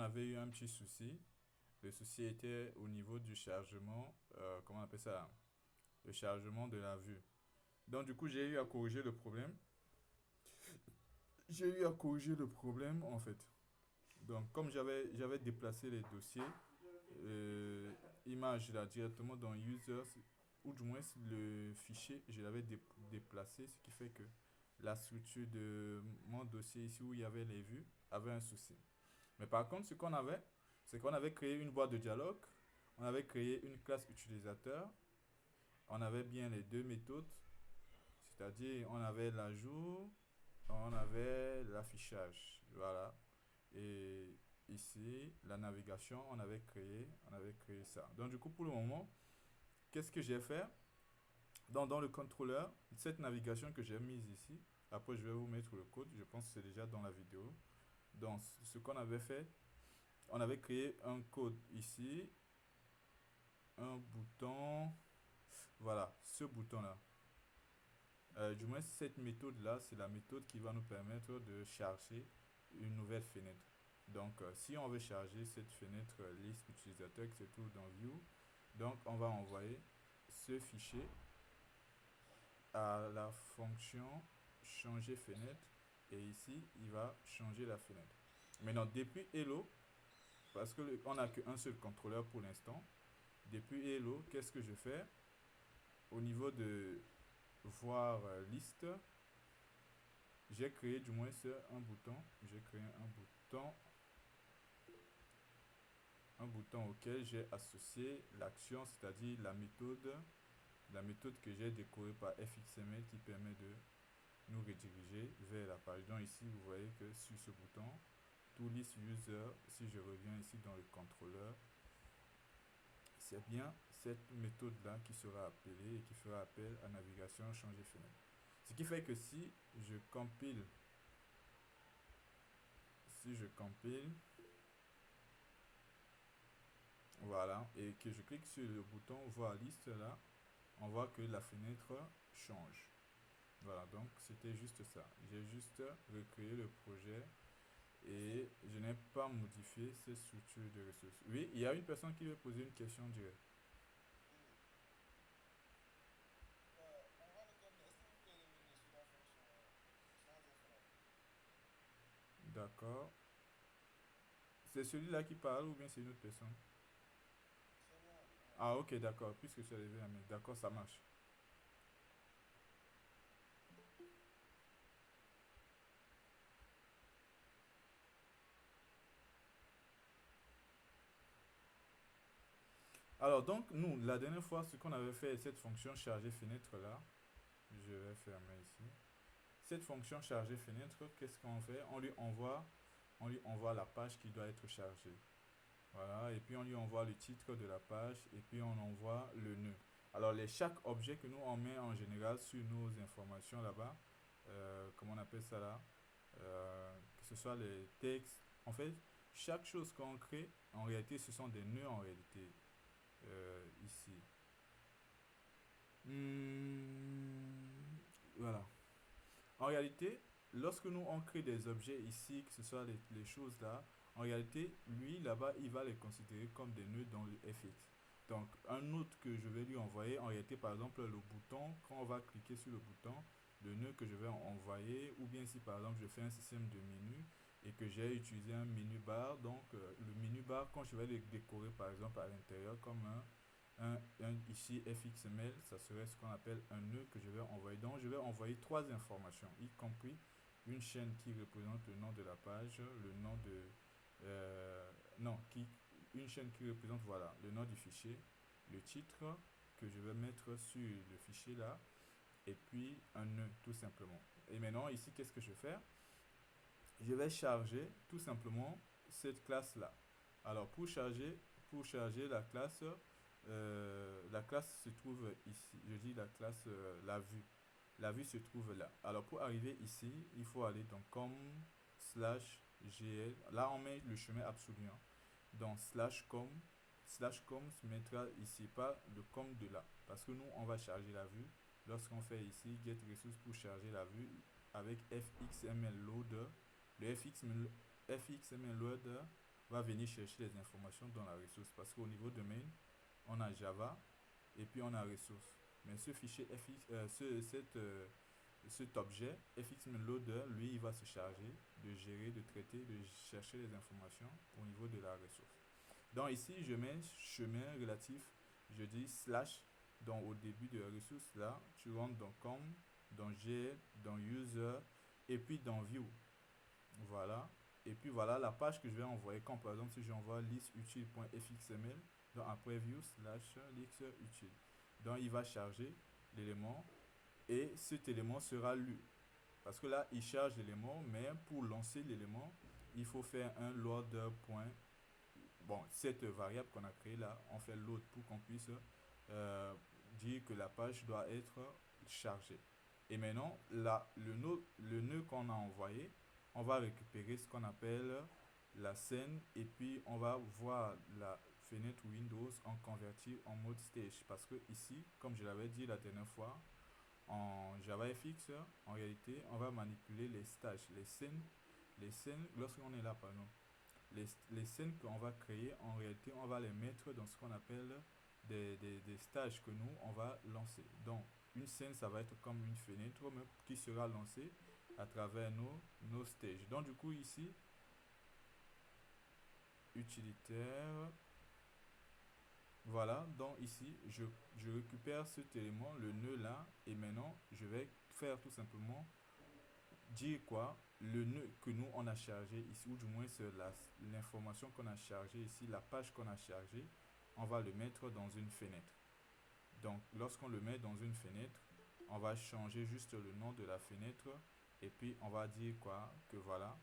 on avait eu un petit souci. Le souci était au niveau du chargement, comment on appelle ça? Le chargement de la vue. Donc du coup, j'ai eu à corriger le problème. J'ai eu à corriger le problème en fait. Donc comme j'avais déplacé les dossiers, image là directement dans users, ou du moins le fichier, je l'avais déplacé, ce qui fait que la structure de mon dossier ici où il y avait les vues avait un souci. Mais par contre, ce qu'on avait, c'est qu'on avait créé une boîte de dialogue, on avait créé une classe utilisateur, on avait bien les deux méthodes, c'est-à-dire on avait l'ajout, on avait l'affichage. Voilà. Et ici, la navigation, on avait créé ça. Donc du coup, pour le moment, qu'est-ce que j'ai fait? Dans le contrôleur, cette navigation que j'ai mise ici, après je vais vous mettre le code, je pense que c'est déjà dans la vidéo. Donc ce qu'on avait fait, on avait créé un code ici, un bouton, voilà, ce bouton-là. Du moins, cette méthode-là, c'est la méthode qui va nous permettre de charger une nouvelle fenêtre. Donc, si on veut charger cette fenêtre liste utilisateur qui se trouve dans View, donc on va envoyer ce fichier à la fonction changer fenêtre et ici, il va changer la fenêtre. Maintenant, depuis Hello, parce qu'on n'a qu'un seul contrôleur pour l'instant, depuis Hello, qu'est-ce que je fais? Au niveau de voir liste, j'ai créé du moins un bouton. J'ai créé un bouton auquel j'ai associé l'action, c'est-à-dire la méthode que j'ai décorée par fxml qui permet de nous rediriger vers la page. Donc ici, vous voyez que sur ce bouton, to list user, si je reviens ici dans le contrôleur, c'est bien cette méthode-là qui sera appelée et qui fera appel à navigation changer fenêtre. Ce qui fait que si je compile, voilà, et que je clique sur le bouton voir liste là, on voit que la fenêtre change. Voilà, donc c'était juste ça. J'ai juste recréé le projet et je n'ai pas modifié ces structures de ressources. Oui, il y a une personne qui veut poser une question directe. On va le terminer. Est-ce que vous pouvez revenir sur la fonction changer fenêtre? D'accord. C'est celui-là qui parle ou bien c'est une autre personne? C'est moi. Ah ok, d'accord, puisque tu as levé la main. D'accord, ça marche. Alors donc, nous, la dernière fois, ce qu'on avait fait, cette fonction charger fenêtre là, je vais fermer ici. Cette fonction charger fenêtre, qu'est-ce qu'on fait? On lui envoie la page qui doit être chargée. Voilà, et puis on lui envoie le titre de la page et puis on envoie le nœud. Alors chaque objet que nous on met en général sur nos informations là-bas, comment on appelle ça là? Que ce soit les textes, en fait, chaque chose qu'on crée, en réalité, ce sont des nœuds en réalité. Ici. Voilà. En réalité, lorsque nous on crée des objets ici, que ce soit les choses là, en réalité, lui là-bas, il va les considérer comme des nœuds dans le FX. Donc, un autre que je vais lui envoyer, en réalité, par exemple, le bouton, quand on va cliquer sur le bouton, le nœud que je vais envoyer, ou bien si par exemple je fais un système de menu et que j'ai utilisé un menu bar, donc le menu bar, quand je vais le décorer par exemple à l'intérieur comme ici fxml, ça serait ce qu'on appelle un nœud que je vais envoyer. Donc je vais envoyer trois informations, y compris une chaîne qui représente le nom de la page, le nom de... non, une chaîne qui représente voilà, le nom du fichier, le titre que je vais mettre sur le fichier là, et puis un nœud tout simplement. Et maintenant ici, qu'est-ce que je vais faire? Je vais charger tout simplement cette classe là. Alors pour charger la classe se trouve ici. Je dis la classe, la vue. La vue se trouve là. Alors pour arriver ici, il faut aller dans com slash gl. Là on met le chemin absolu, hein. Dans slash com se mettra ici, pas le com de là. Parce que nous on va charger la vue. Lorsqu'on fait ici get resource pour charger la vue avec fxml loader, le fxml loader va venir chercher les informations dans la ressource. Parce qu'au niveau de main, on a Java et puis on a ressource. Mais ce fichier FX, cet objet fxMainLoader, lui, il va se charger de gérer, de traiter, de chercher les informations au niveau de la ressource. Donc ici, je mets chemin relatif, je dis slash, donc au début de la ressource là, tu rentres dans com, dans g, dans user, et puis dans view. Voilà. Et puis voilà la page que je vais envoyer. Comme par exemple, si j'envoie listutile.fxml, donc après view slash list utile. Donc il va charger l'élément et cet élément sera lu. Parce que là, il charge l'élément, mais pour lancer l'élément, il faut faire un loader. Bon, cette variable qu'on a créée là, on fait load pour qu'on puisse dire que la page doit être chargée. Et maintenant, là, le nœud qu'on a envoyé, on va récupérer ce qu'on appelle la scène et puis on va voir la fenêtre Windows en convertir en mode stage. Parce que ici, comme je l'avais dit la dernière fois, en JavaFX, en réalité, on va manipuler les stages, les scènes, lorsqu'on est là, par exemple. Les scènes qu'on va créer, en réalité, on va les mettre dans ce qu'on appelle des stages que nous, on va lancer. Donc, une scène, ça va être comme une fenêtre qui sera lancée à travers nos stages. Donc, du coup, ici, utilitaire. Voilà, donc ici, je récupère cet élément, le nœud là, et maintenant, je vais faire tout simplement dire quoi? Le nœud que nous on a chargé ici, ou du moins c'est l'information qu'on a chargée ici, la page qu'on a chargée, on va le mettre dans une fenêtre. Donc lorsqu'on le met dans une fenêtre, on va changer juste le nom de la fenêtre et puis on va dire quoi? Que voilà,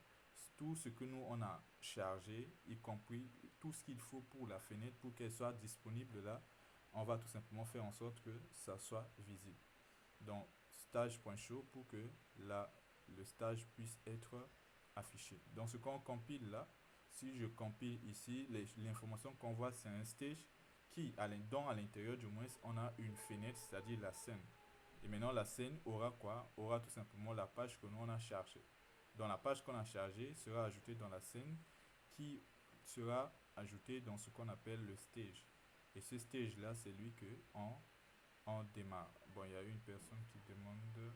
tout ce que nous on a chargé, y compris tout ce qu'il faut pour la fenêtre pour qu'elle soit disponible là, on va tout simplement faire en sorte que ça soit visible. Donc stage.show pour que le stage puisse être affiché. Donc ce qu'on compile là, si je compile ici, l'information qu'on voit c'est un stage qui, dont à l'intérieur du moins, on a une fenêtre, c'est-à-dire la scène. Et maintenant la scène aura quoi? Aura tout simplement la page que nous on a chargée. Donc la page qu'on a chargée sera ajoutée dans la scène qui sera ajoutée dans ce qu'on appelle le stage. Et ce stage là, c'est lui que on démarre. Bon, il y a une personne qui demande.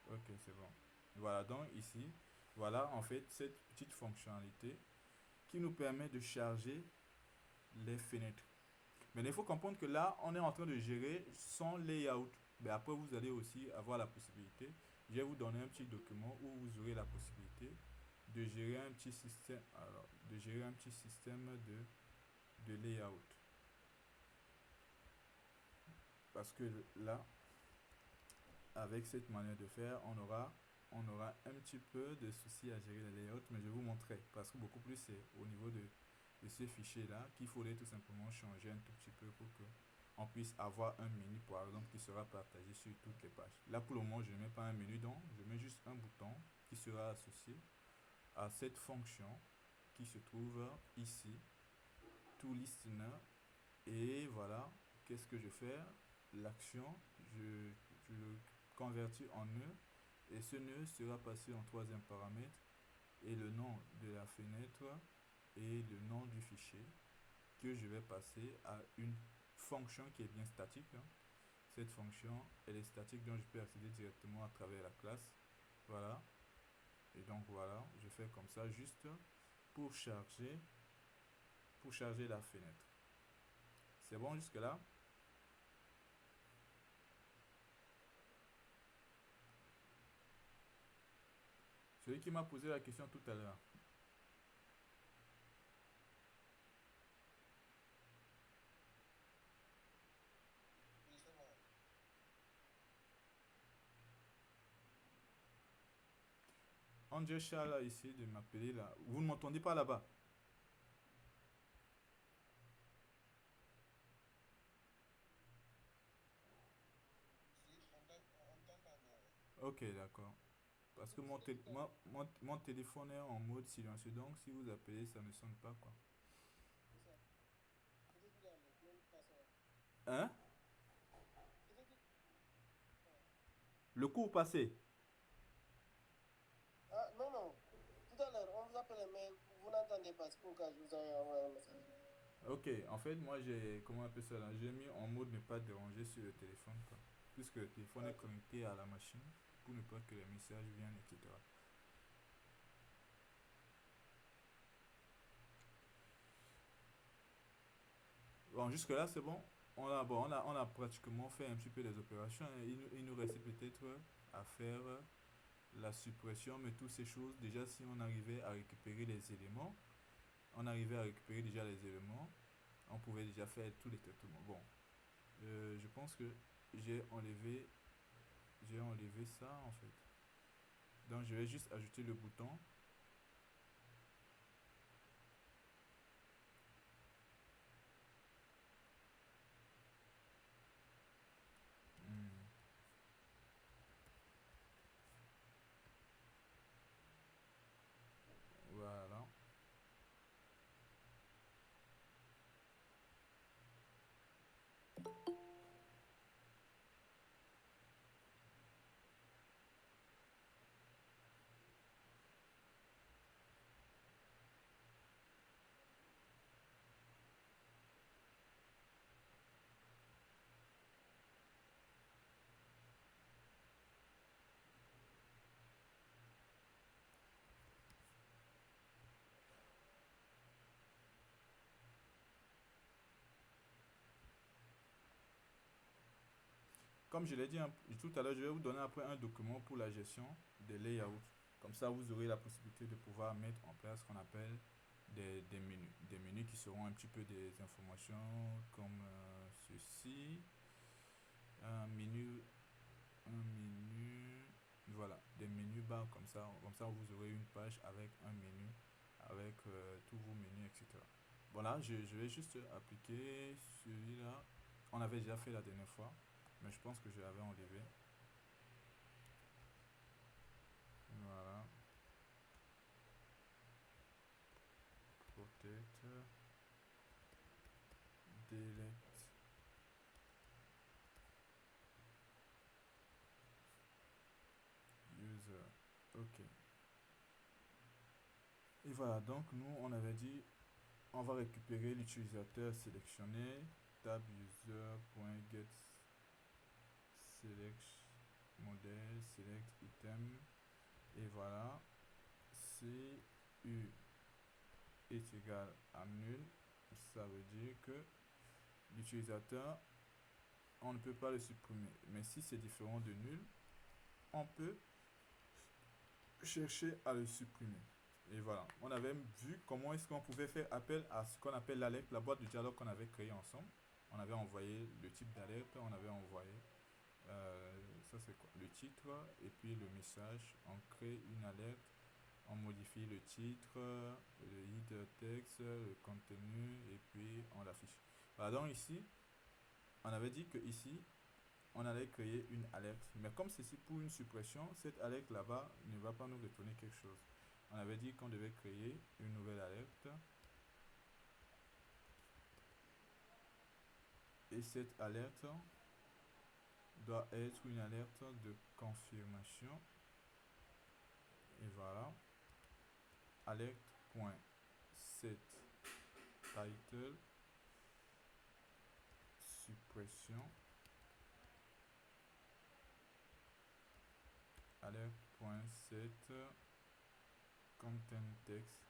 Ok, c'est bon. Voilà, donc ici, voilà en fait cette petite fonctionnalité qui nous permet de charger les fenêtres. Mais il faut comprendre que là, on est en train de gérer son layout. Mais après, vous allez aussi avoir la possibilité. Je vais vous donner un petit document où vous aurez la possibilité de gérer un petit système, alors, de gérer un petit système de layout. Parce que là, avec cette manière de faire, on aura un petit peu de soucis à gérer les layouts, mais je vais vous montrer parce que beaucoup plus c'est au niveau de ces fichiers là qu'il faudrait tout simplement changer un tout petit peu pour que on puisse avoir un menu par exemple qui sera partagé sur toutes les pages. Là pour le moment je ne mets pas un menu, donc je mets juste un bouton qui sera associé à cette fonction qui se trouve ici, to listener. Et voilà, qu'est-ce que je fais? L'action, je le convertis en nœud et ce nœud sera passé en troisième paramètre et le nom de la fenêtre et le nom du fichier que je vais passer à une fonction qui est bien statique. Cette fonction, elle est statique, donc je peux accéder directement à travers la classe. Voilà. Et donc voilà, je fais comme ça juste pour charger la fenêtre. C'est bon jusque là? Celui qui m'a posé la question tout à l'heure. Oui, c'est bon. André Charles a essayé de m'appeler là. Vous ne m'entendez pas là-bas? Si, on t'entend bien. Ouais. Ok, d'accord. Parce que mon téléphone est en mode silencieux, donc si vous appelez, ça ne sonne pas quoi. C'est ça. Peut-être qu'il y a les mêmes personnes. Hein? Peut-être que. Ouais. Le cours passé? Ah, non, non. Tout à l'heure, on vous appelle. appeler, mais vous n'entendez pas. C'est pourquoi je vous ai envoyé un message. Ok, en fait, moi j'ai, comment on appelle ça là, j'ai mis en mode ne pas déranger sur le téléphone, quoi. Puisque le téléphone est Ok. connecté à la machine pour ne pas que les messages viennent, etc. Bon, jusque-là, c'est bon. On a pratiquement fait un petit peu des opérations. Il nous restait peut-être à faire la suppression, mais toutes ces choses, déjà, si on arrivait à récupérer les éléments, on arrivait à récupérer déjà les éléments, on pouvait déjà faire tous les traitements. Bon, je pense que j'ai enlevé, j'ai enlevé ça en fait. Donc, je vais juste ajouter le bouton. Hmm, voilà. Comme je l'ai dit tout à l'heure, je vais vous donner après un document pour la gestion des layouts. Comme ça, vous aurez la possibilité de pouvoir mettre en place ce qu'on appelle des menus. Des menus qui seront un petit peu des informations comme ceci. Un menu, un menu, voilà, des menus bas comme ça. Comme ça, vous aurez une page avec un menu, avec tous vos menus, etc. Voilà, je vais juste appliquer celui-là. On avait déjà fait la dernière fois, mais je pense que je l'avais enlevé. Voilà, protect, delete, user. Ok. Et voilà, donc nous, on avait dit, on va récupérer l'utilisateur sélectionné, tab user.get select modèle, select item, et voilà, si u est égal à nul, ça veut dire que l'utilisateur, on ne peut pas le supprimer. Mais si c'est différent de nul, on peut chercher à le supprimer. Et voilà, on avait vu comment est-ce qu'on pouvait faire appel à ce qu'on appelle l'alerte, la boîte de dialogue qu'on avait créée ensemble. On avait envoyé le type d'alerte, on avait envoyé, ça c'est quoi, le titre, et puis le message. On crée une alerte, on modifie le titre, le header texte, le contenu, et puis on l'affiche. Voilà, donc ici, on avait dit que ici, on allait créer une alerte. Mais comme c'est pour une suppression, cette alerte là-bas ne va pas nous retourner quelque chose. On avait dit qu'on devait créer une nouvelle alerte. Et cette alerte doit être une alerte de confirmation. Et voilà. Alerte.set title suppression. Alerte.set content text.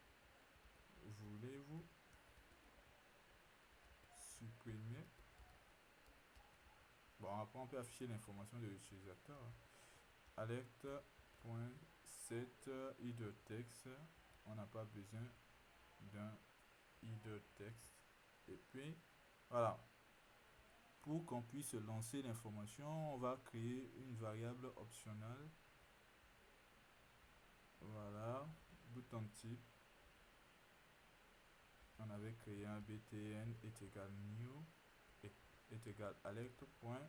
Voulez-vous supprimer? Bon, après on peut afficher l'information de l'utilisateur. Alerte.set header text. On n'a pas besoin d'un header text. Et puis, voilà. Pour qu'on puisse lancer l'information, on va créer une variable optionnelle. Voilà. Bouton type. On avait créé un btn est égal new est égal alerte point.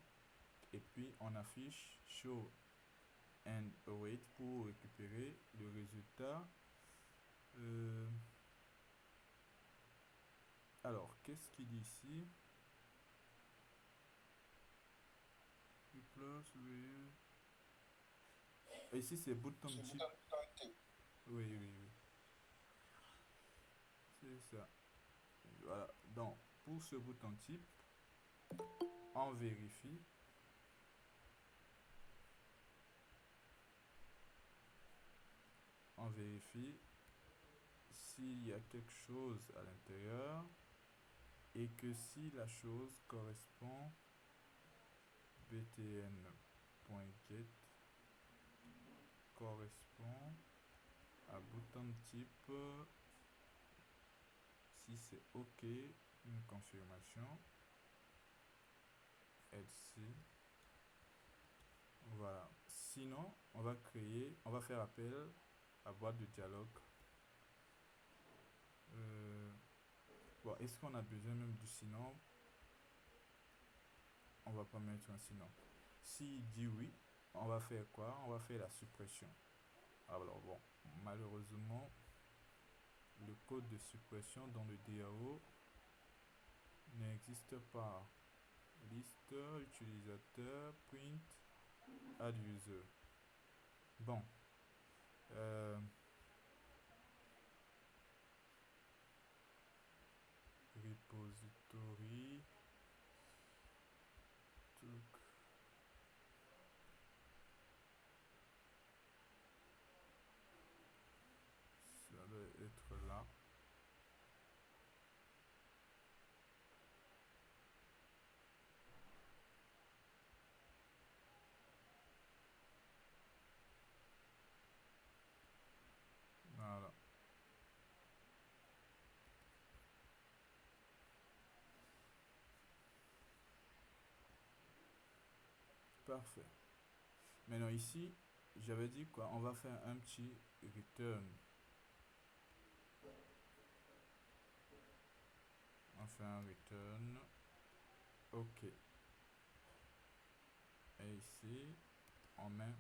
Et puis on affiche show and await pour récupérer le résultat. Alors, qu'est-ce qu'il dit ici? Ici c'est bouton C'est type. bouton type. Oui, oui, oui. ça. Voilà. Donc, pour ce bouton type, on vérifie. On vérifie s'il y a quelque chose à l'intérieur et que si la chose correspond btn.get correspond à bouton type, si c'est OK, une confirmation, else. Voilà. Sinon, on va faire appel à boîte de dialogue. Bon, est-ce qu'on a besoin même du sinon? On va pas mettre un sinon. S'il dit oui, on va faire quoi? On va faire la suppression. Alors bon, malheureusement, le code de suppression dans le DAO n'existe pas. Liste utilisateur print add user. Bon. Repository. Truc. Ça doit être là. Voilà. Parfait. Maintenant ici, j'avais dit quoi? On va faire un petit return. On fait un return. OK. Et ici, on met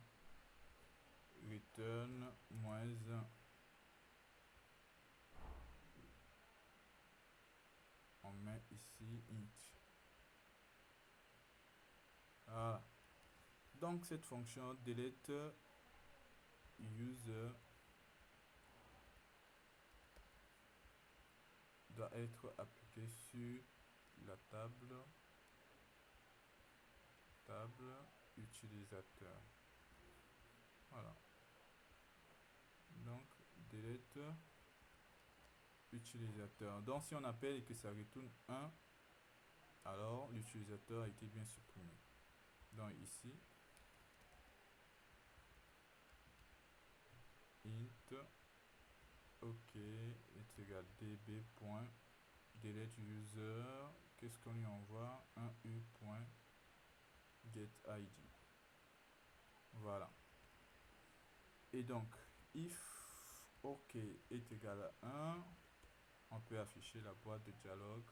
return -1. On met ici int. Voilà. Donc cette fonction delete user doit être appliquée sur la table utilisateur. Voilà. Donc delete utilisateur. Donc si on appelle et que ça retourne 1, alors l'utilisateur a été bien supprimé. Donc ici, int OK est égal db.delete user. Qu'est-ce qu'on lui envoie? Un u.getID. Voilà. Et donc, if OK est égal à 1, on peut afficher la boîte de dialogue.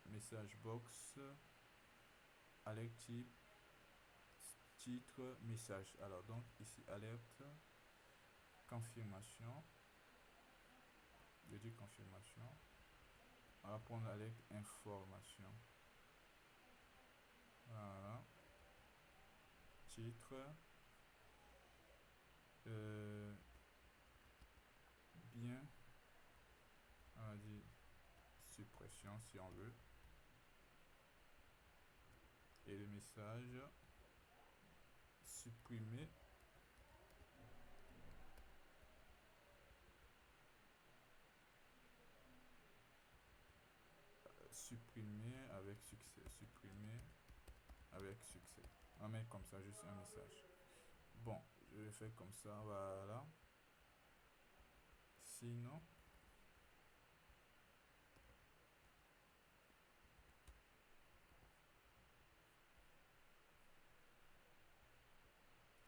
Message box alert type titre message. Alors donc ici alerte confirmation. Je dis confirmation. On va prendre alerte information. Voilà. Titre. Bien. On va dire suppression si on veut. Et le message supprimer. Supprimer avec succès. Supprimer avec succès. On va mettre comme ça juste un message. Bon, je vais faire comme ça. Voilà. Sinon,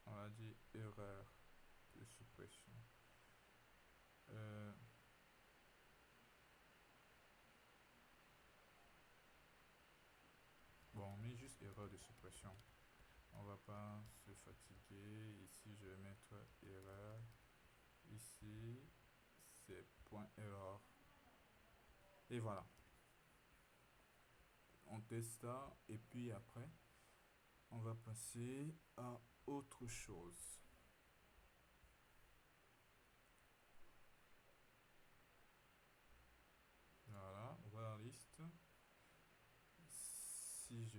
on va dire erreur de suppression. Bon, on met juste erreur de suppression. On va pas se fatiguer. Ici, je vais mettre erreur. Ici, c'est point erreur. Et voilà. On teste ça. Et puis après, on va passer à autre chose.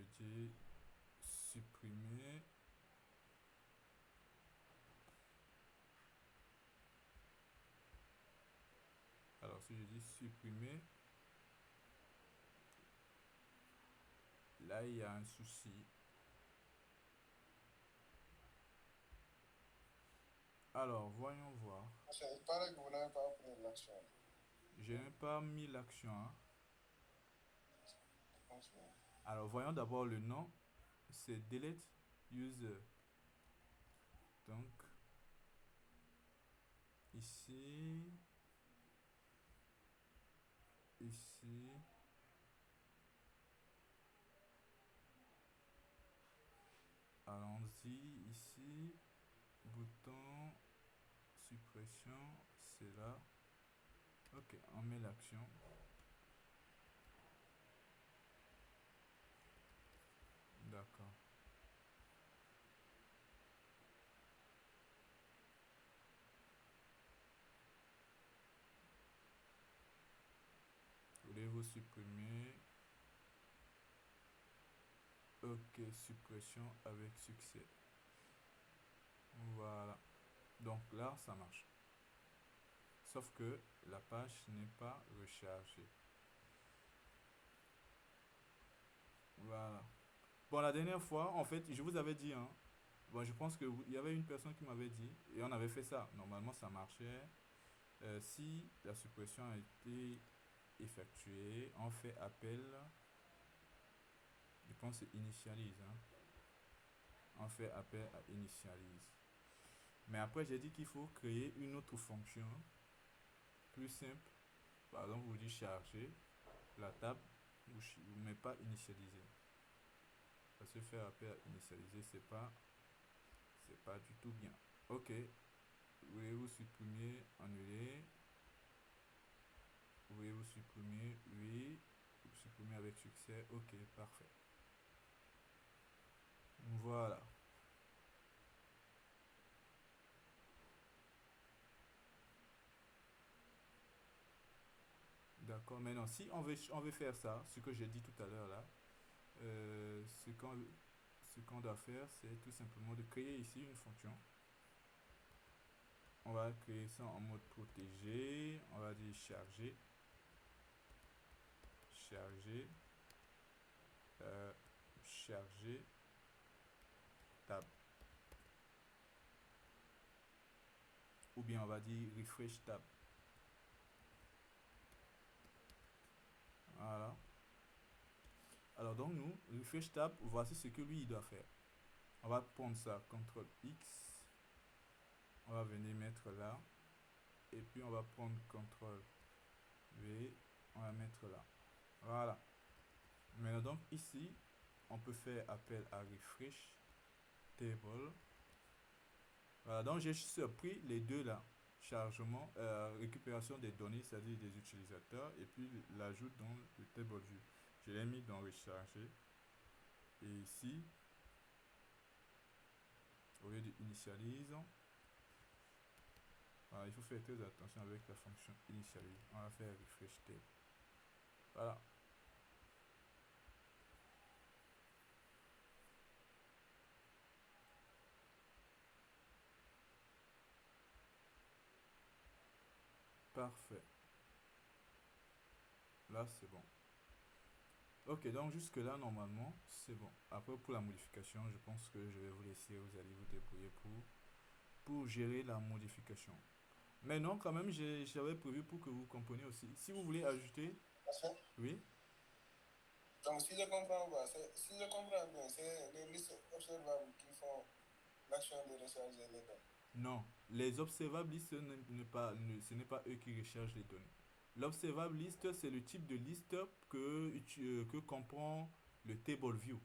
je dis supprimer. Alors, si je dis supprimer, là, il y a un souci. Alors, voyons voir. Il paraît que vous n'avez pas pris l'action. Je n'ai pas mis l'action, hein. Je pense bien. Alors, voyons d'abord le nom. C'est delete user. Donc, ici, ici, allons-y, ici, bouton, suppression, c'est là. Ok, on met l'action. D'accord. Voulez-vous supprimer? Ok, suppression avec succès. Voilà. Donc là, ça marche. Sauf que la page n'est pas rechargée. Voilà. Bon, la dernière fois, en fait, je vous avais dit, hein. Bon, je pense qu'il y avait une personne qui m'avait dit, et on avait fait ça. Normalement, ça marchait. Si la suppression a été effectuée, on fait appel. Je pense que c'est initialise, hein. On fait appel à initialise. Mais après, j'ai dit qu'il faut créer une autre fonction plus simple. Par exemple, vous dites charger la table, vous ne mettez pas initialiser. Parce que faire appel à initialiser, c'est pas du tout bien. Ok. Voulez-vous supprimer, annuler? Voulez-vous supprimer? Oui. Supprimer avec succès. Ok, parfait. Voilà. D'accord. Maintenant, si on veut faire ça, ce que j'ai dit tout à l'heure là, ce qu'on doit faire, c'est tout simplement de créer ici une fonction. On va créer ça en mode protégé. On va dire charger. Charger. Charger. Tab. Ou bien on va dire refresh tab. Voilà. Alors donc nous, refresh tab, voici ce que lui il doit faire. On va prendre ça, CTRL X. On va venir mettre là. Et puis on va prendre CTRL V. On va mettre là. Voilà. Maintenant donc ici, on peut faire appel à refresh table. Voilà, donc j'ai surpris les deux là. Chargement, récupération des données, c'est-à-dire des utilisateurs, et puis l'ajout dans le table view. Je l'ai mis dans recharger. Et ici, au lieu de initialise, voilà, il faut faire très attention avec la fonction initialise. On va faire refresh table. Voilà. Parfait. Là, c'est bon. Ok, donc jusque là, normalement, c'est bon. Après, pour la modification, je pense que je vais vous laisser, vous allez vous débrouiller pour gérer la modification. Mais non, quand même, j'avais prévu pour que vous compreniez aussi. Si vous voulez ajouter, Parfait. oui, Donc, si je comprends pas, si je comprends bien, c'est les listes observables qui font l'action de recharger les données. non, les observables listes, ce n'est pas eux qui recherchent les données. L'observable list, c'est le type de liste que comprend le table view.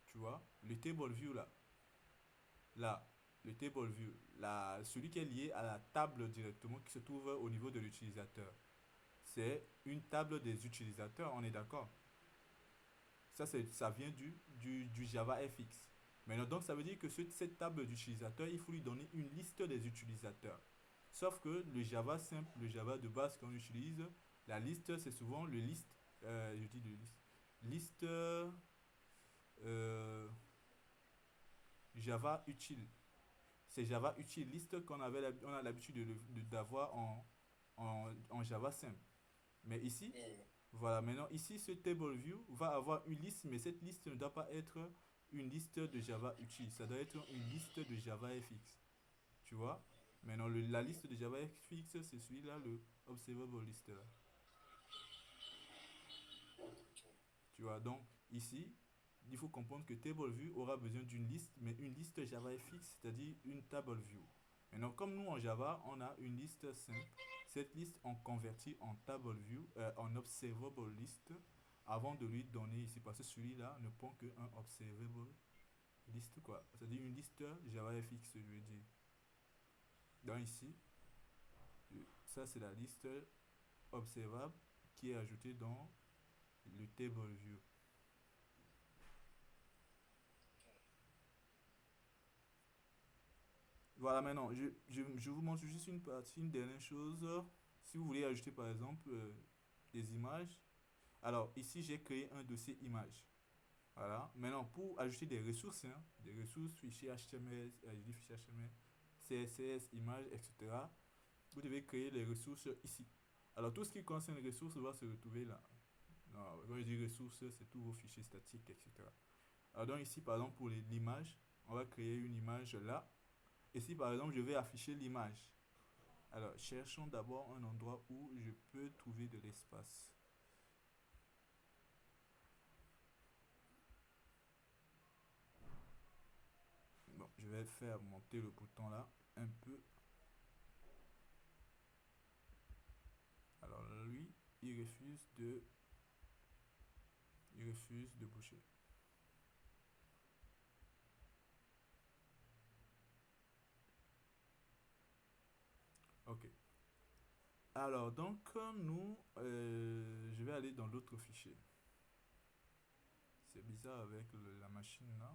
Tu vois, le table view là, le table view, celui qui est lié à la table directement qui se trouve au niveau de l'utilisateur. C'est une table des utilisateurs, on est d'accord. Ça vient du Java FX. Maintenant, donc, ça veut dire que cette table d'utilisateurs, il faut lui donner une liste des utilisateurs. Sauf que le Java simple, le Java de base qu'on utilise, la liste, c'est souvent le liste, je dis le liste, liste Java utile. C'est Java utile liste on a l'habitude d'avoir en Java simple. Mais ici, Oui, voilà, maintenant ici, ce table view va avoir une liste, mais cette liste ne doit pas être une liste de Java utile. Ça doit être une liste de Java FX. Tu vois? Maintenant, la liste de Java FX, c'est celui-là, le observable list là. ok. Tu vois? Donc, ici, il faut comprendre que TableView aura besoin d'une liste, mais une liste JavaFX, c'est-à-dire une table view. Maintenant, comme nous en Java, on a une liste simple. Cette liste, on convertit en table view, en observable list, avant de lui donner ici, parce que celui-là ne prend qu'un observable list, quoi. C'est-à-dire une liste JavaFX, je veux dire. Donc ici, ça c'est la liste observable qui est ajoutée dans le table view. Voilà, maintenant, je vous montre juste une partie, une dernière chose. Si vous voulez ajouter par exemple des images, alors ici j'ai créé un dossier image. Voilà, maintenant pour ajouter des ressources, hein, des ressources, fichiers HTML, je dis fichiers HTML, CSS, images, etc., vous devez créer les ressources ici. Alors tout ce qui concerne les ressources va se retrouver là. Non, quand je dis ressources, c'est tous vos fichiers statiques, etc. Alors donc ici, par exemple, pour l'image, on va créer une image là. Et si par exemple je vais afficher l'image, alors cherchons d'abord un endroit où je peux trouver de l'espace. Bon, je vais faire monter le bouton là un peu. Alors lui, il refuse de bouger. Ok. Alors donc nous, je vais aller dans l'autre fichier. C'est bizarre avec la machine là.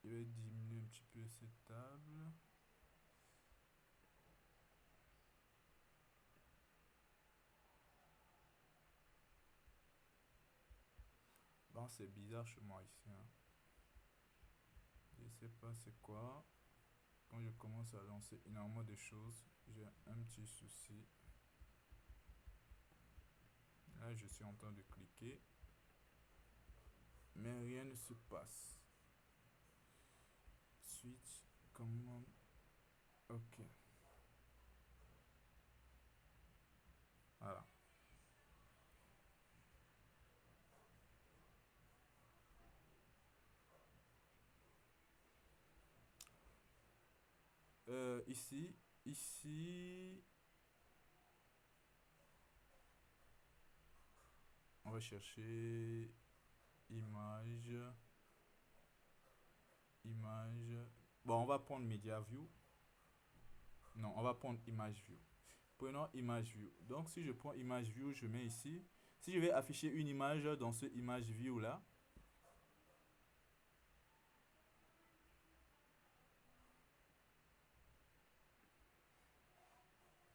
Je vais diminuer un petit peu cette table. Bon, c'est bizarre chez moi ici, hein. Je sais pas c'est quoi. Quand je commence à lancer énormément de choses, j'ai un petit souci. Là, je suis en train de cliquer, mais rien ne se passe. Switch, command, ok. Voilà. Ici, on va chercher image, image. Bon, on va prendre media view. Non, on va prendre image view. Prenons image view. Donc, si je prends image view, je mets ici. Si je vais afficher une image dans ce image view là,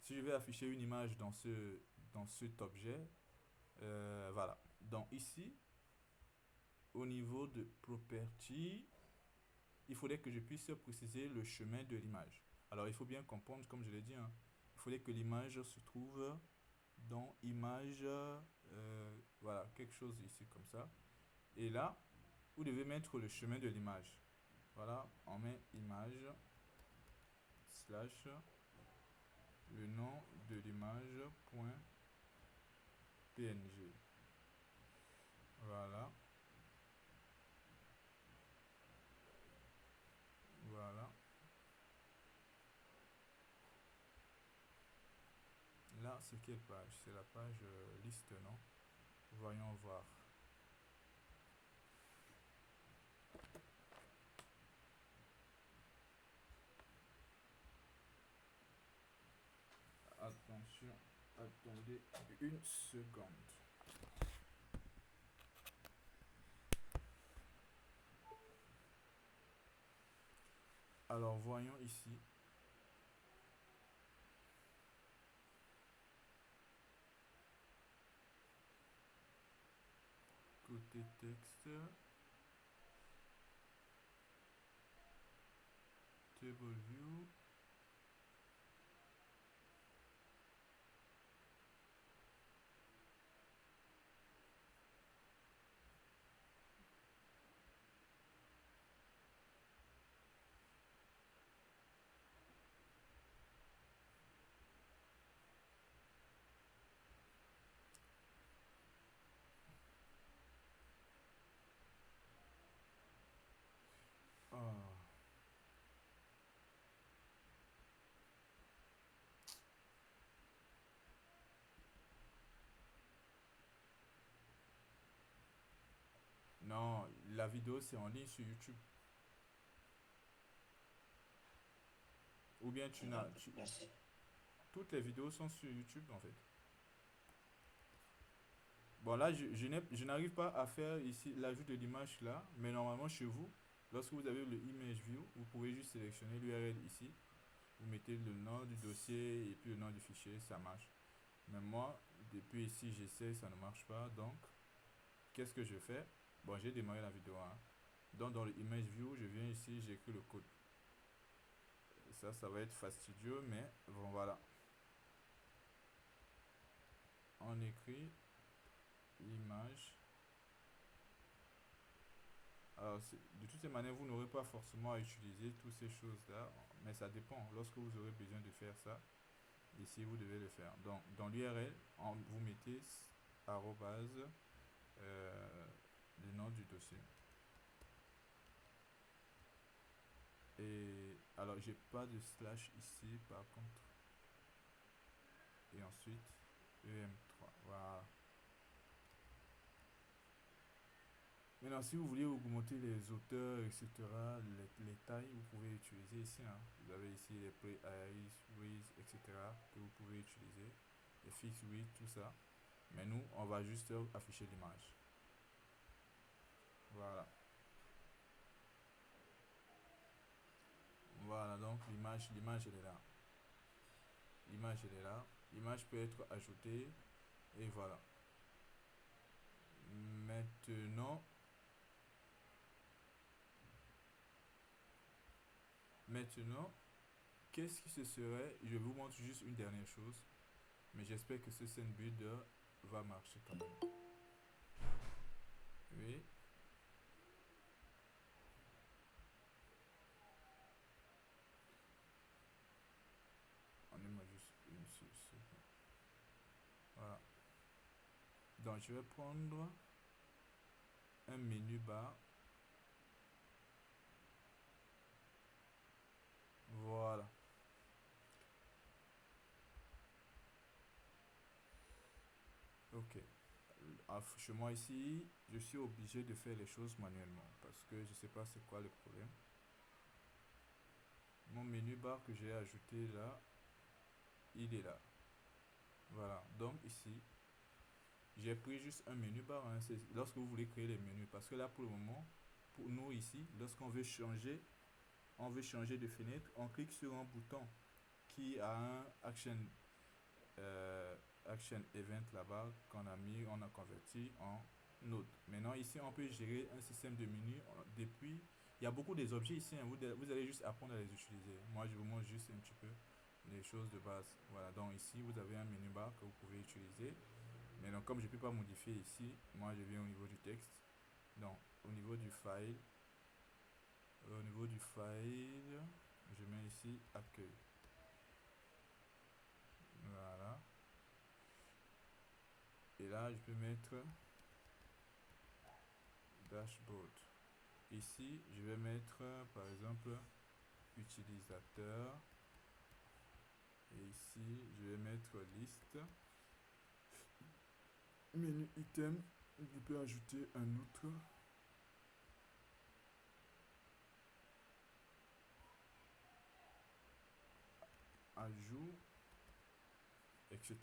si je vais afficher une image dans cet objet, voilà. Donc ici, au niveau de property, il faudrait que je puisse préciser le chemin de l'image. Alors il faut bien comprendre, comme je l'ai dit, hein, il faudrait que l'image se trouve dans image, voilà, quelque chose ici comme ça. Et là, vous devez mettre le chemin de l'image. Voilà, on met image slash le nom de l'image point png. Voilà, voilà. Là, c'est quelle page? C'est la page liste, non? Voyons voir. Attention, attendez une seconde. Alors, voyons ici. ajouter texte, table view. Ah. Non, la vidéo c'est en ligne sur YouTube. Ou bien tu n'as. Merci. Toutes les vidéos sont sur YouTube en fait. Bon, là, je n'arrive pas à faire ici l'ajout de l'image là, mais normalement chez vous, lorsque vous avez le image view, vous pouvez juste sélectionner l'URL ici. Vous mettez le nom du dossier et puis le nom du fichier, ça marche. Mais moi, depuis ici, j'essaie, ça ne marche pas. Donc, qu'est-ce que je fais? Bon, j'ai démarré la vidéo, hein. Donc, dans le image view, je viens ici, j'écris le code. Ça va être fastidieux, mais bon, voilà. On écrit l'image. Alors, de toutes ces manières, vous n'aurez pas forcément à utiliser toutes ces choses-là, mais ça dépend. Lorsque vous aurez besoin de faire ça, ici, vous devez le faire. Donc, dans l'URL, vous mettez arrobase, le nom du dossier. Et alors, j'ai pas de slash ici, par contre. Et ensuite, EM3. Voilà. Maintenant, si vous voulez augmenter les auteurs, etc., les tailles, vous pouvez utiliser ici, hein. Vous avez ici les play eyes, width, etc., que vous pouvez utiliser. Les fix width, tout ça. Mais nous, on va juste afficher l'image. Voilà. Voilà, donc l'image, elle est là. L'image, elle est là. L'image peut être ajoutée. Et voilà. Maintenant, maintenant, qu'est-ce qui se serait? Je vous montre juste une dernière chose. Mais j'espère que ce scene builder va marcher quand même. Oui. On est juste une seconde. Voilà. Donc je vais prendre un menu bar. Voilà. Ok. Chez moi ici, je suis obligé de faire les choses manuellement parce que je sais pas c'est quoi le problème. Mon menu bar que j'ai ajouté là, il est là. Voilà. Donc ici, j'ai pris juste un menu bar, hein. C'est lorsque vous voulez créer les menus parce que là pour le moment, pour nous ici, lorsqu'on veut changer, de fenêtre, on clique sur un bouton qui a un action event là-bas on a converti en node. Maintenant ici on peut gérer un système de menus depuis. Il y a beaucoup des objets ici, hein. Vous allez juste apprendre à les utiliser. Moi je vous montre juste un petit peu les choses de base. Voilà, donc ici vous avez un menu bar que vous pouvez utiliser. Maintenant comme je ne peux pas modifier ici, moi je viens au niveau du texte. Donc au niveau du file, je mets ici accueil. Voilà. Et là, je peux mettre dashboard. Ici, je vais mettre par exemple utilisateur. Et ici, je vais mettre liste. Menu item, je peux ajouter un autre. Ajout, etc.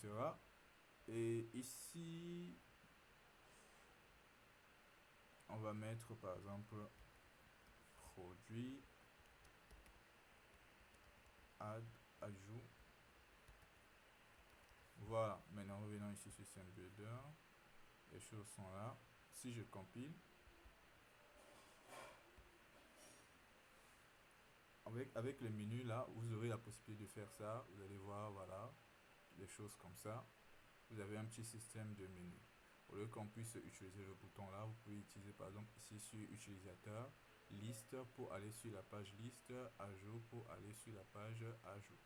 Et ici, on va mettre par exemple produit, add, ajout. Voilà, maintenant revenons ici sur SceneBuilder. Les choses sont là. Si je compile, avec le menu là, vous aurez la possibilité de faire ça. Vous allez voir, voilà, des choses comme ça. Vous avez un petit système de menu. Au lieu qu'on puisse utiliser le bouton là, vous pouvez utiliser par exemple ici sur utilisateur, liste pour aller sur la page liste, ajout pour aller sur la page ajout.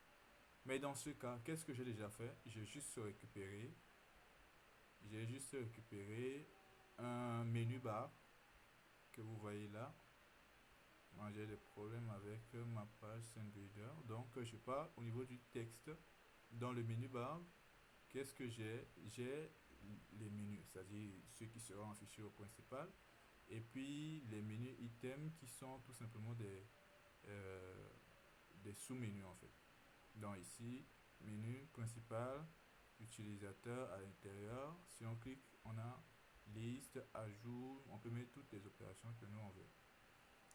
Mais dans ce cas, qu'est-ce que j'ai déjà fait? J'ai juste récupéré un menu bar que vous voyez là. Moi j'ai des problèmes avec ma page SceneBuilder. Donc je pars au niveau du texte. Dans le menu bar, qu'est-ce que j'ai? J'ai les menus, c'est-à-dire ceux qui seront affichés au principal. Et puis les menus items qui sont tout simplement euh, des sous-menus en fait. Donc ici, menu principal, utilisateur à l'intérieur. Si on clique, on a liste, ajout, on peut mettre toutes les opérations que nous on veut.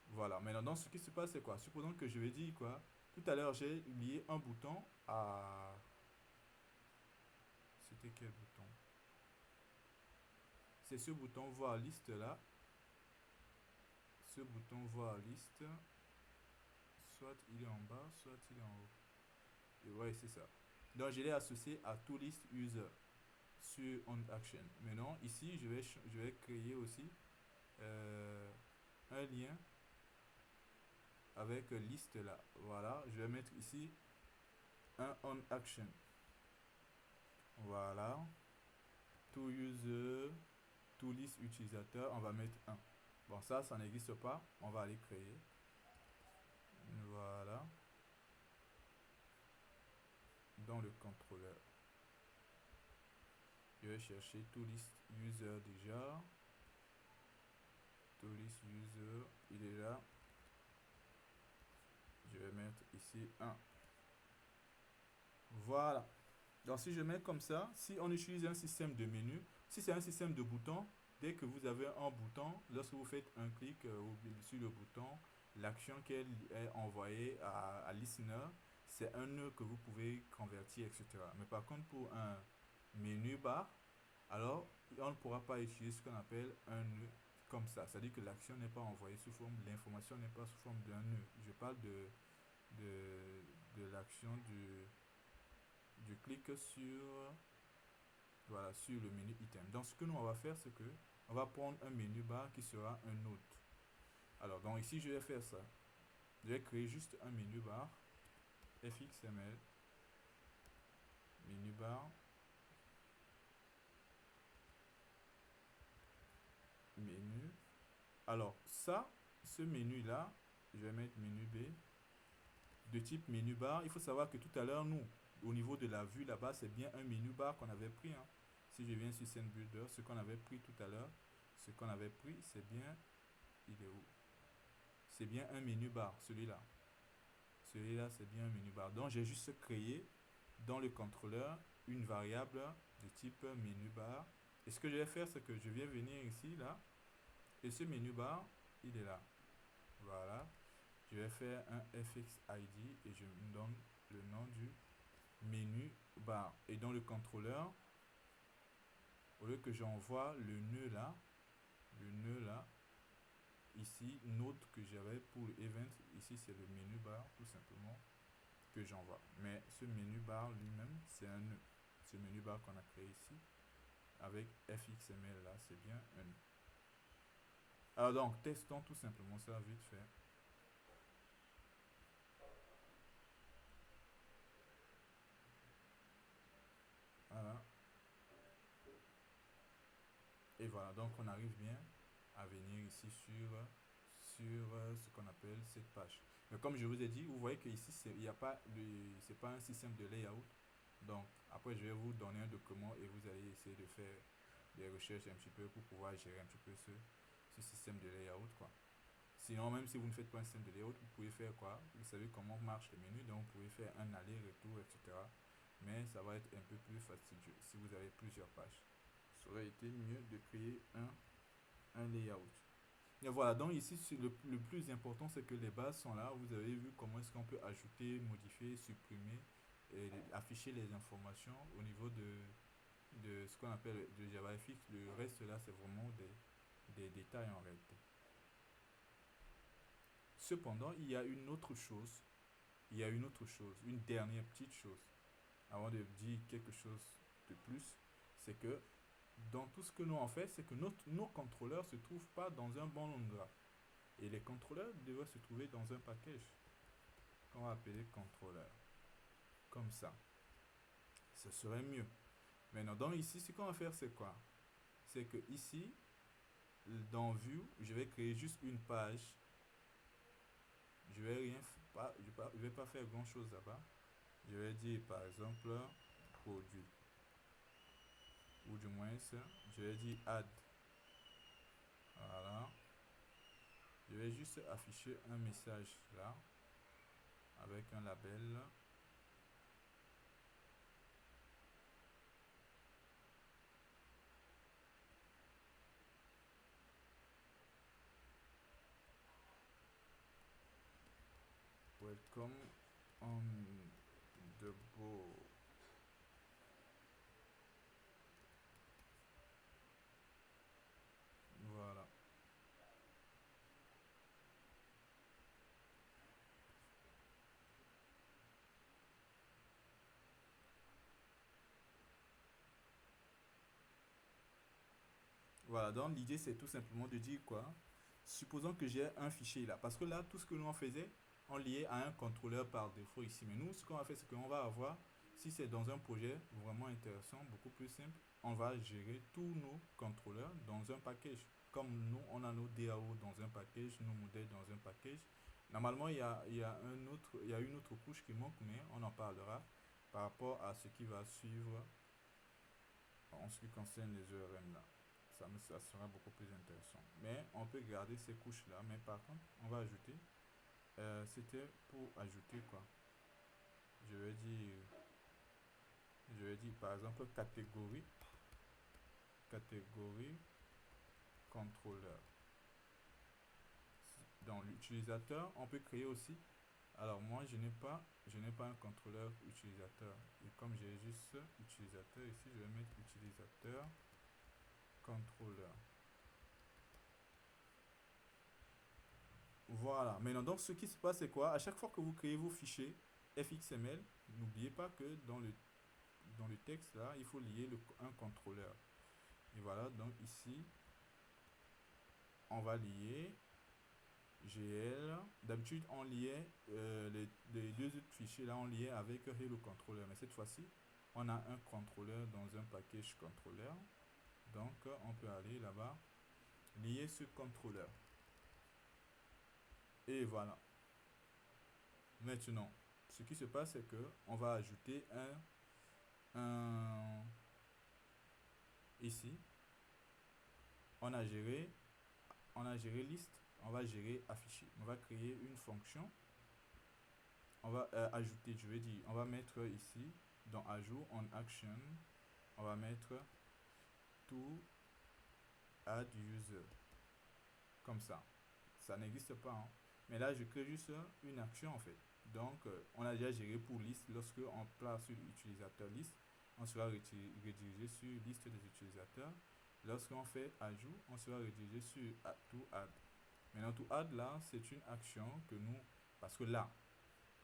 Voilà, maintenant ce qui se passe c'est quoi? Supposons que je vais dire quoi? Tout à l'heure j'ai lié un bouton à... C'était quel bouton? C'est ce bouton voir liste là. Ce bouton voir liste, soit il est en bas, soit il est en haut. Et ouais, c'est ça. Donc je l'ai associé à toList user sur onAction. Maintenant, ici, je vais créer aussi un lien avec liste là. Voilà, je vais mettre ici un onAction. Voilà. ToUser, toList utilisateur, on va mettre 1. Bon, ça n'existe pas. On va aller créer. Voilà. Dans le contrôleur. Je vais chercher toList user déjà. toList user, il est là. Je vais mettre ici 1. Voilà. Donc si je mets comme ça, si on utilise un système de menu, si c'est un système de boutons, dès que vous avez un bouton, lorsque vous faites un clic sur le bouton, l'action qui est envoyée à listener, c'est un nœud que vous pouvez convertir, etc. Mais par contre, pour un menu bar, alors on ne pourra pas utiliser ce qu'on appelle un nœud comme ça. C'est-à-dire que l'action n'est pas envoyée sous forme, l'information n'est pas sous forme d'un nœud. Je parle de l'action du clic sur, voilà, sur le menu item. Donc ce que nous on va faire, c'est que on va prendre un menu bar qui sera un node. Alors donc ici je vais faire ça. Je vais créer juste un menu bar fxml menu bar menu. Alors ça, ce menu là, je vais mettre menu B de type menu bar. Il faut savoir que tout à l'heure nous, au niveau de la vue là-bas, c'est bien un menu bar qu'on avait pris, hein. Si je viens sur SceneBuilder, ce qu'on avait pris tout à l'heure, ce qu'on avait pris, c'est bien, il est où? C'est bien un menu bar, celui-là. Celui-là, c'est bien un menu bar. Donc, j'ai juste créé dans le contrôleur une variable de type menu bar. Et ce que je vais faire, c'est que je vais venir ici, là, et ce menu bar, il est là. Voilà. Je vais faire un fxid et je me donne le nom du menu bar. Et dans le contrôleur, au lieu que j'envoie le nœud là, ici, note que j'avais pour event, ici c'est le menu bar tout simplement que j'envoie. Mais ce menu bar lui-même, c'est un nœud. Ce menu bar qu'on a créé ici, avec fxml là, c'est bien un nœud. Alors donc, testons tout simplement ça vite fait. Voilà. Et voilà, donc on arrive bien à venir ici sur ce qu'on appelle cette page. Mais comme je vous ai dit, vous voyez que ici il n'y a pas c'est pas un système de layout. Donc après je vais vous donner un document et vous allez essayer de faire des recherches un petit peu pour pouvoir gérer un petit peu ce système de layout quoi. Sinon même si vous ne faites pas un système de layout, vous pouvez faire quoi? Vous savez comment marche le menu, donc vous pouvez faire un aller-retour, etc. Mais ça va être un peu plus fastidieux si vous avez plusieurs pages. Ça aurait été mieux de créer un layout. Et voilà, donc ici le plus important c'est que les bases sont là. Vous avez vu comment est-ce qu'on peut ajouter, modifier, supprimer et afficher les informations au niveau de ce qu'on appelle de JavaFX. Le reste là c'est vraiment des détails en réalité. Cependant, il y a une autre chose, une dernière petite chose, avant de dire quelque chose de plus, c'est que dans tout ce que nous en fait, c'est que nos contrôleurs ne se trouvent pas dans un bon endroit. Et les contrôleurs devraient se trouver dans un package qu'on va appeler contrôleur. Comme ça. Ce serait mieux. Maintenant, dans ici, ce qu'on va faire, c'est quoi? C'est que ici, dans View, je vais créer juste une page. Je vais rien, je vais pas faire grand chose là-bas. Je vais dire par exemple produit. Ou du moins, je vais dire add. Voilà. Je vais juste afficher un message là avec un label. Welcome on the board. Voilà. Voilà, donc l'idée c'est tout simplement de dire quoi? Supposons que j'ai un fichier là, parce que là, tout ce que l'on faisait, on liait à un contrôleur par défaut ici. Mais nous, ce qu'on va faire, c'est qu'on va avoir, si c'est dans un projet vraiment intéressant, beaucoup plus simple, on va gérer tous nos contrôleurs dans un package. Comme nous, on a nos DAO dans un package, nos modèles dans un package. Normalement, il y a une autre couche qui manque, mais on en parlera par rapport à ce qui va suivre en ce qui concerne les ERM là. Ça sera beaucoup plus intéressant. Mais on peut garder ces couches-là. Mais par contre, on va ajouter. C'était pour ajouter quoi? Je vais dire. Je vais dire par exemple catégorie contrôleur. Dans l'utilisateur, on peut créer aussi. Alors moi, je n'ai pas un contrôleur utilisateur. Et comme j'ai juste utilisateur ici, je vais mettre utilisateur contrôleur. Voilà. Maintenant, donc, ce qui se passe, c'est quoi? À chaque fois que vous créez vos fichiers FXML, n'oubliez pas que dans le texte, là, il faut lier un contrôleur. Et voilà, donc ici, on va lier GL. D'habitude, on liait les deux autres fichiers, là, on liait avec Hello Controller. Mais cette fois-ci, on a un contrôleur dans un package contrôleur. Donc, on peut aller là-bas, lier ce contrôleur. Et voilà. Maintenant, ce qui se passe, c'est que on va ajouter un ici. On a géré liste. On va gérer afficher. On va créer une fonction. On va ajouter, je vais dire, on va mettre ici dans ajout on action. On va mettre to add user. Comme ça. Ça n'existe pas. Hein. Mais là, je crée juste une action en fait. Donc, on a déjà géré pour liste. Lorsque on place sur l'utilisateur liste, on sera redirigé sur liste des utilisateurs. Lorsqu'on fait ajout, on sera redirigé sur to add. Maintenant, to add là, c'est une action que nous, parce que là,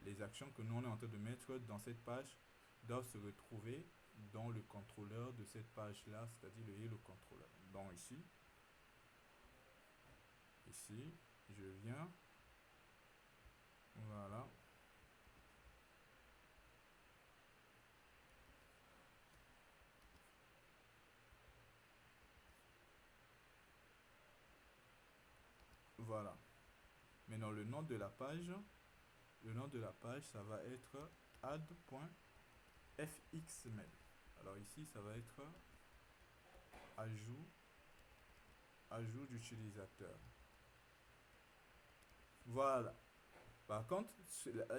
les actions que nous on est en train de mettre dans cette page doivent se retrouver dans le contrôleur de cette page là, c'est-à-dire le contrôleur. Donc ici, je viens, voilà. Voilà. Maintenant, le nom de la page, ça va être add.fxml. Alors ici, ça va être ajout d'utilisateur. Voilà. Par contre,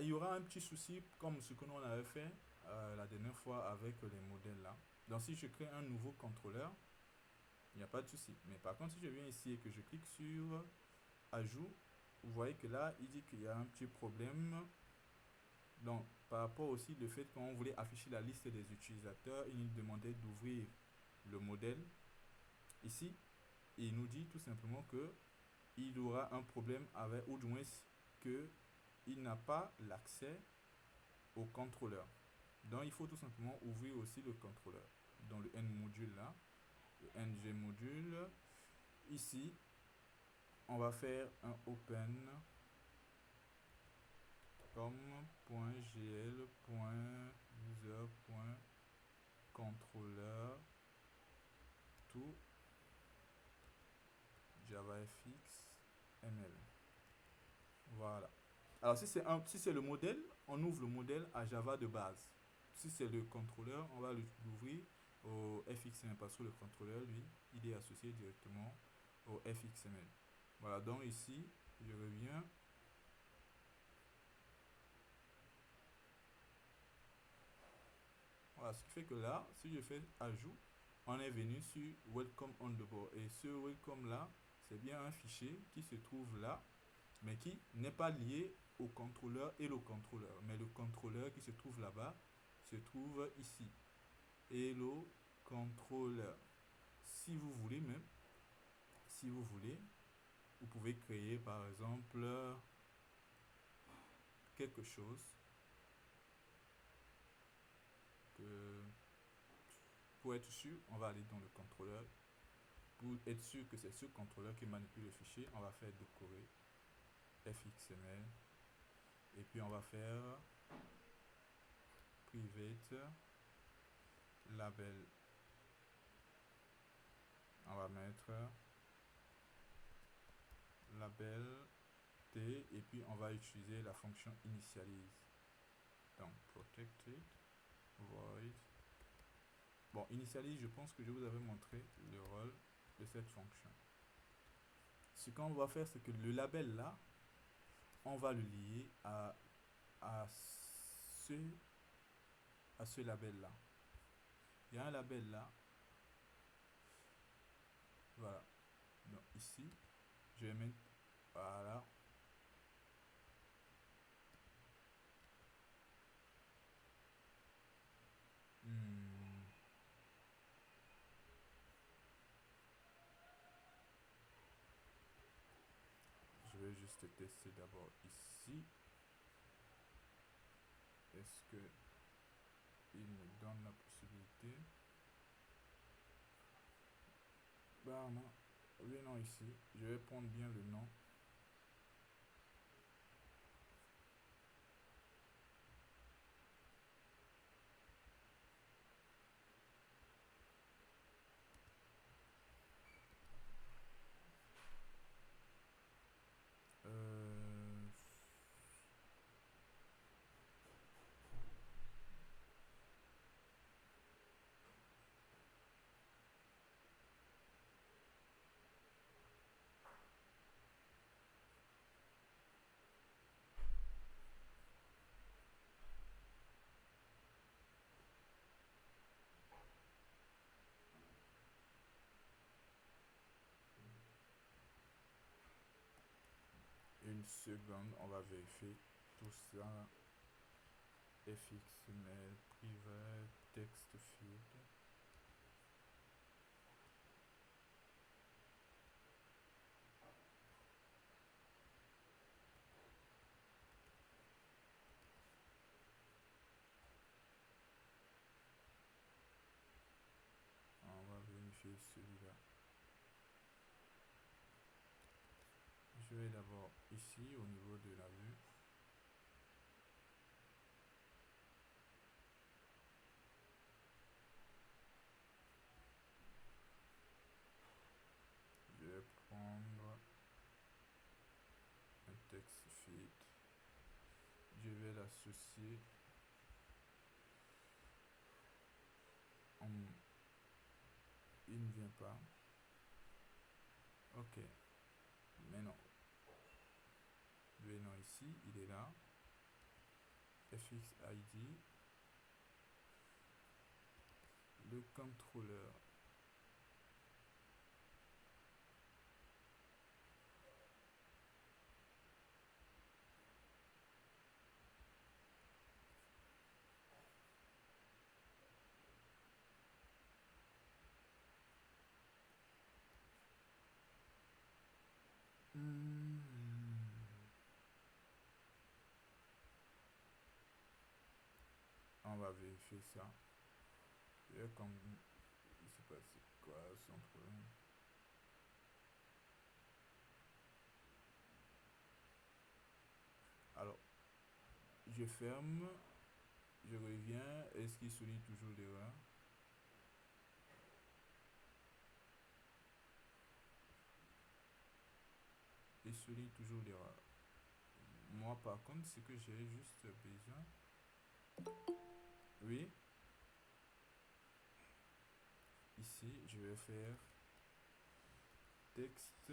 il y aura un petit souci comme ce que nous on avait fait la dernière fois avec les modèles là. Donc si je crée un nouveau contrôleur, il n'y a pas de souci. Mais par contre, si je viens ici et que je clique sur ajout, vous voyez que là, il dit qu'il y a un petit problème. Donc, par rapport aussi le fait qu'on voulait afficher la liste des utilisateurs, il nous demandait d'ouvrir le modèle. Ici, Et il nous dit tout simplement que il aura un problème avec, ou du moins que il n'a pas l'accès au contrôleur. Donc il faut tout simplement ouvrir aussi le contrôleur. Dans le N module là, le ng module, ici, on va faire un open com.gl.user.controller to javafx ml. Voilà. Alors si c'est le modèle, on ouvre le modèle à Java de base. Si c'est le contrôleur, on va l'ouvrir au fxml parce que le contrôleur, lui, il est associé directement au fxml. Voilà, donc ici, je reviens. Voilà, ce qui fait que là, si je fais ajout, on est venu sur welcome on the board. Et ce welcome là, c'est bien un fichier qui se trouve là, mais qui n'est pas lié au contrôleur et le contrôleur. Mais le contrôleur qui se trouve là-bas se trouve ici. Et le contrôleur. Si vous voulez même, si vous voulez, vous pouvez créer par exemple quelque chose que, pour être sûr, on va aller dans le contrôleur. Pour être sûr que c'est ce contrôleur qui manipule le fichier, on va faire décorer fxml et puis on va faire private label. On va mettre label t et puis on va utiliser la fonction initialize. Donc protected void. Bon, initialize, je pense que je vous avais montré le rôle de cette fonction. Ce qu'on va faire, c'est que le label là, on va le lier à ce label là. Il y a un label là. Voilà. Donc ici, je vais mettre, voilà. Je vais juste tester d'abord ici. Est-ce que il me donne la possibilité? Bah non. Oui, non, ici. Je vais prendre bien le nom. Une seconde, on va vérifier tout ça. fxml private text field. On va vérifier celui-là. Je vais d'abord ici au niveau de la vue. Je vais prendre un text feed. Je vais l'associer. Il ne vient pas. Ok. Mais non. Venons ici, il est là. fxid. Le contrôleur. va vérifier ça. Et comme il s'est passé quoi sans problème. Alors, je ferme, je reviens. Est-ce qu'il souligne toujours l'erreur? Il souligne toujours l'erreur. Moi, par contre, ce que j'ai juste besoin. Oui, ici, je vais faire texte.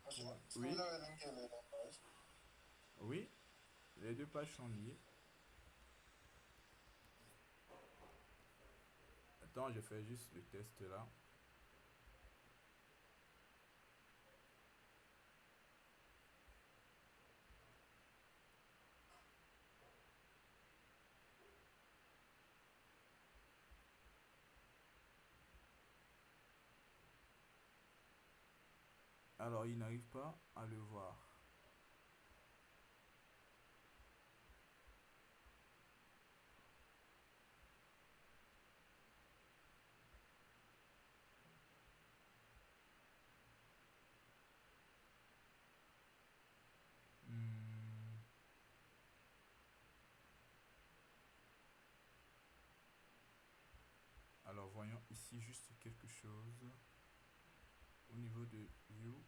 Est-ce que vous Oui, avez linké les deux pages? oui, les deux pages sont liées. Attends, je fais juste le test là. Alors, il n'arrive pas à le voir. Hmm, Alors, voyons ici juste quelque chose. Au niveau de View.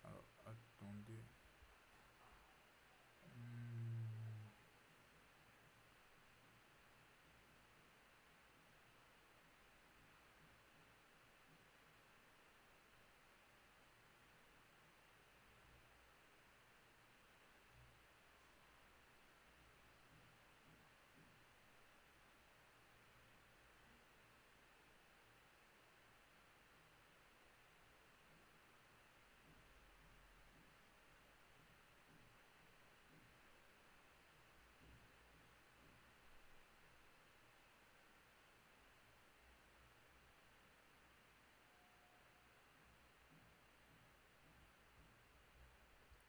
Alors, attendez. Hmm,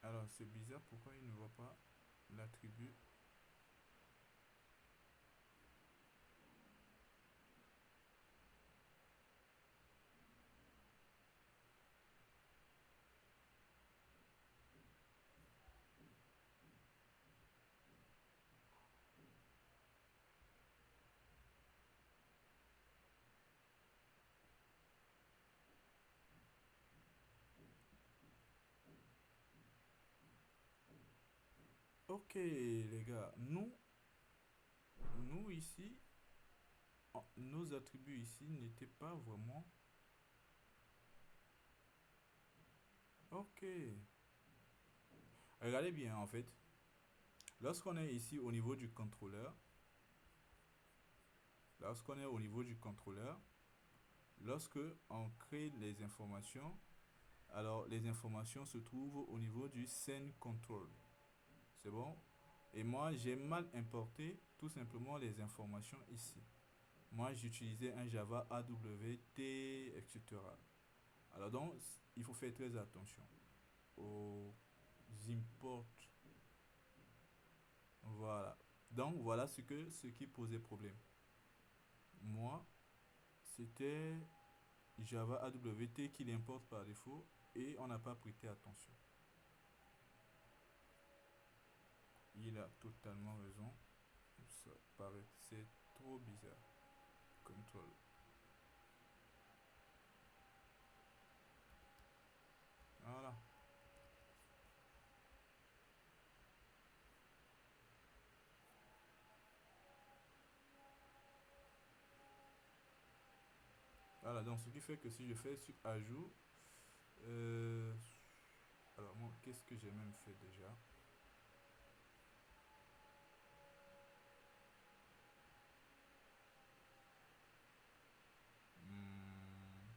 Alors, c'est bizarre pourquoi il ne voit pas l'attribut. Ok, les gars, nous ici, nos attributs ici n'étaient pas vraiment. Ok. Regardez bien en fait. Lorsqu'on est ici au niveau du contrôleur, lorsqu'on est au niveau du contrôleur, lorsque on crée les informations, alors les informations se trouvent au niveau du send control. C'est bon? Et moi, j'ai mal importé tout simplement les informations ici. Moi, j'utilisais un Java AWT, etc. Alors donc, il faut faire très attention aux imports. Voilà. Donc voilà ce qui posait problème. Moi, c'était Java AWT qui l'importe par défaut et on n'a pas prêté attention. Il a totalement raison. Ça paraît, c'est trop bizarre. Contrôle. Voilà. Voilà, donc ce qui fait que si je fais sur ajout, euh, alors moi, qu'est-ce que j'ai même fait déjà? Hmm,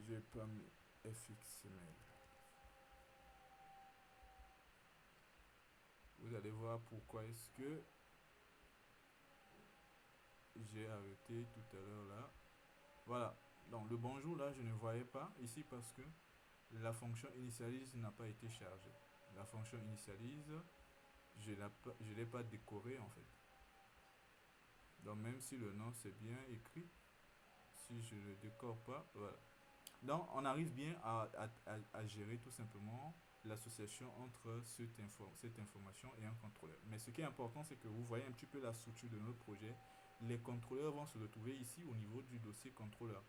j'ai pas mis fxml. Vous allez voir pourquoi est-ce que j'ai arrêté tout à l'heure là. Voilà. Donc le bonjour là, je ne voyais pas ici parce que la fonction initialize n'a pas été chargée. La fonction initialize, je ne l'ai pas décorée en fait. Donc même si le nom c'est bien écrit, si je ne le décore pas, voilà. Donc on arrive bien à gérer tout simplement l'association entre cette information et un contrôleur. Mais ce qui est important, c'est que vous voyez un petit peu la structure de notre projet. Les contrôleurs vont se retrouver ici au niveau du dossier contrôleur.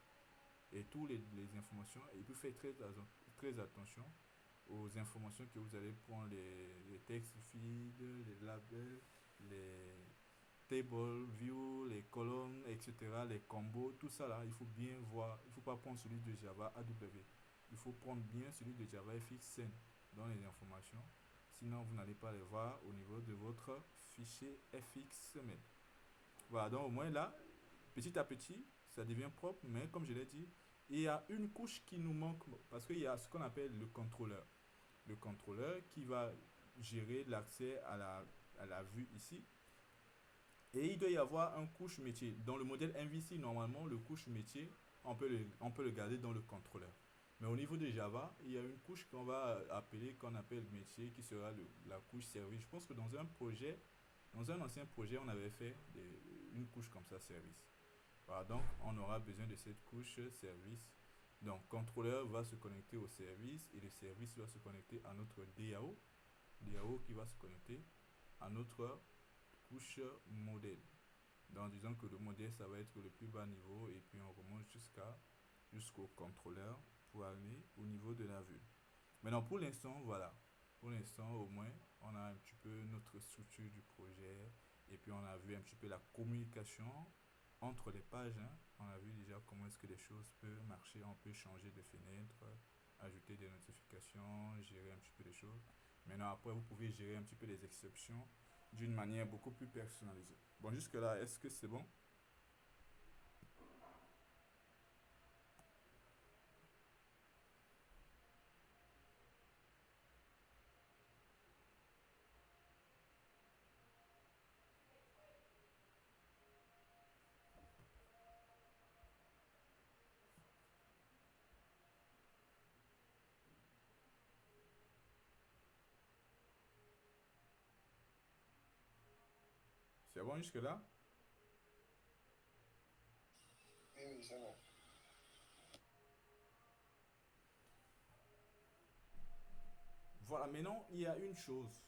Et toutes les informations, et puis faites très attention aux informations que vous allez prendre, les textes feed, les labels, les table, view, les colonnes, etc., les combos, tout ça là, il faut bien voir. Il ne faut pas prendre celui de Java AW. Il faut prendre bien celui de Java FXN dans les informations. Sinon, vous n'allez pas les voir au niveau de votre fichier FXML. Voilà, donc au moins là, petit à petit, ça devient propre, mais comme je l'ai dit, il y a une couche qui nous manque parce qu'il y a ce qu'on appelle le contrôleur. Le contrôleur qui va gérer l'accès à la vue ici. Et il doit y avoir un couche métier. Dans le modèle MVC, normalement, le couche métier, on peut le garder dans le contrôleur. Mais au niveau de Java, il y a une couche qu'on appelle métier, qui sera la couche service. Je pense que dans un ancien projet, on avait fait une couche comme ça, service. Voilà, donc on aura besoin de cette couche service. Donc, contrôleur va se connecter au service et le service va se connecter à notre DAO. DAO qui va se connecter à notre couche modèle. Donc disons que le modèle ça va être le plus bas niveau et puis on remonte jusqu'au contrôleur pour aller au niveau de la vue. Maintenant pour l'instant voilà. Pour l'instant au moins on a un petit peu notre structure du projet et puis on a vu un petit peu la communication entre les pages. Hein. On a vu déjà comment est-ce que les choses peuvent marcher. On peut changer de fenêtre, ajouter des notifications, gérer un petit peu les choses. Maintenant après vous pouvez gérer un petit peu les exceptions d'une manière beaucoup plus personnalisée. Bon, jusque-là, est-ce que c'est bon? C'est bon jusque-là? Oui, oui, c'est bon. Voilà, maintenant, il y a une chose.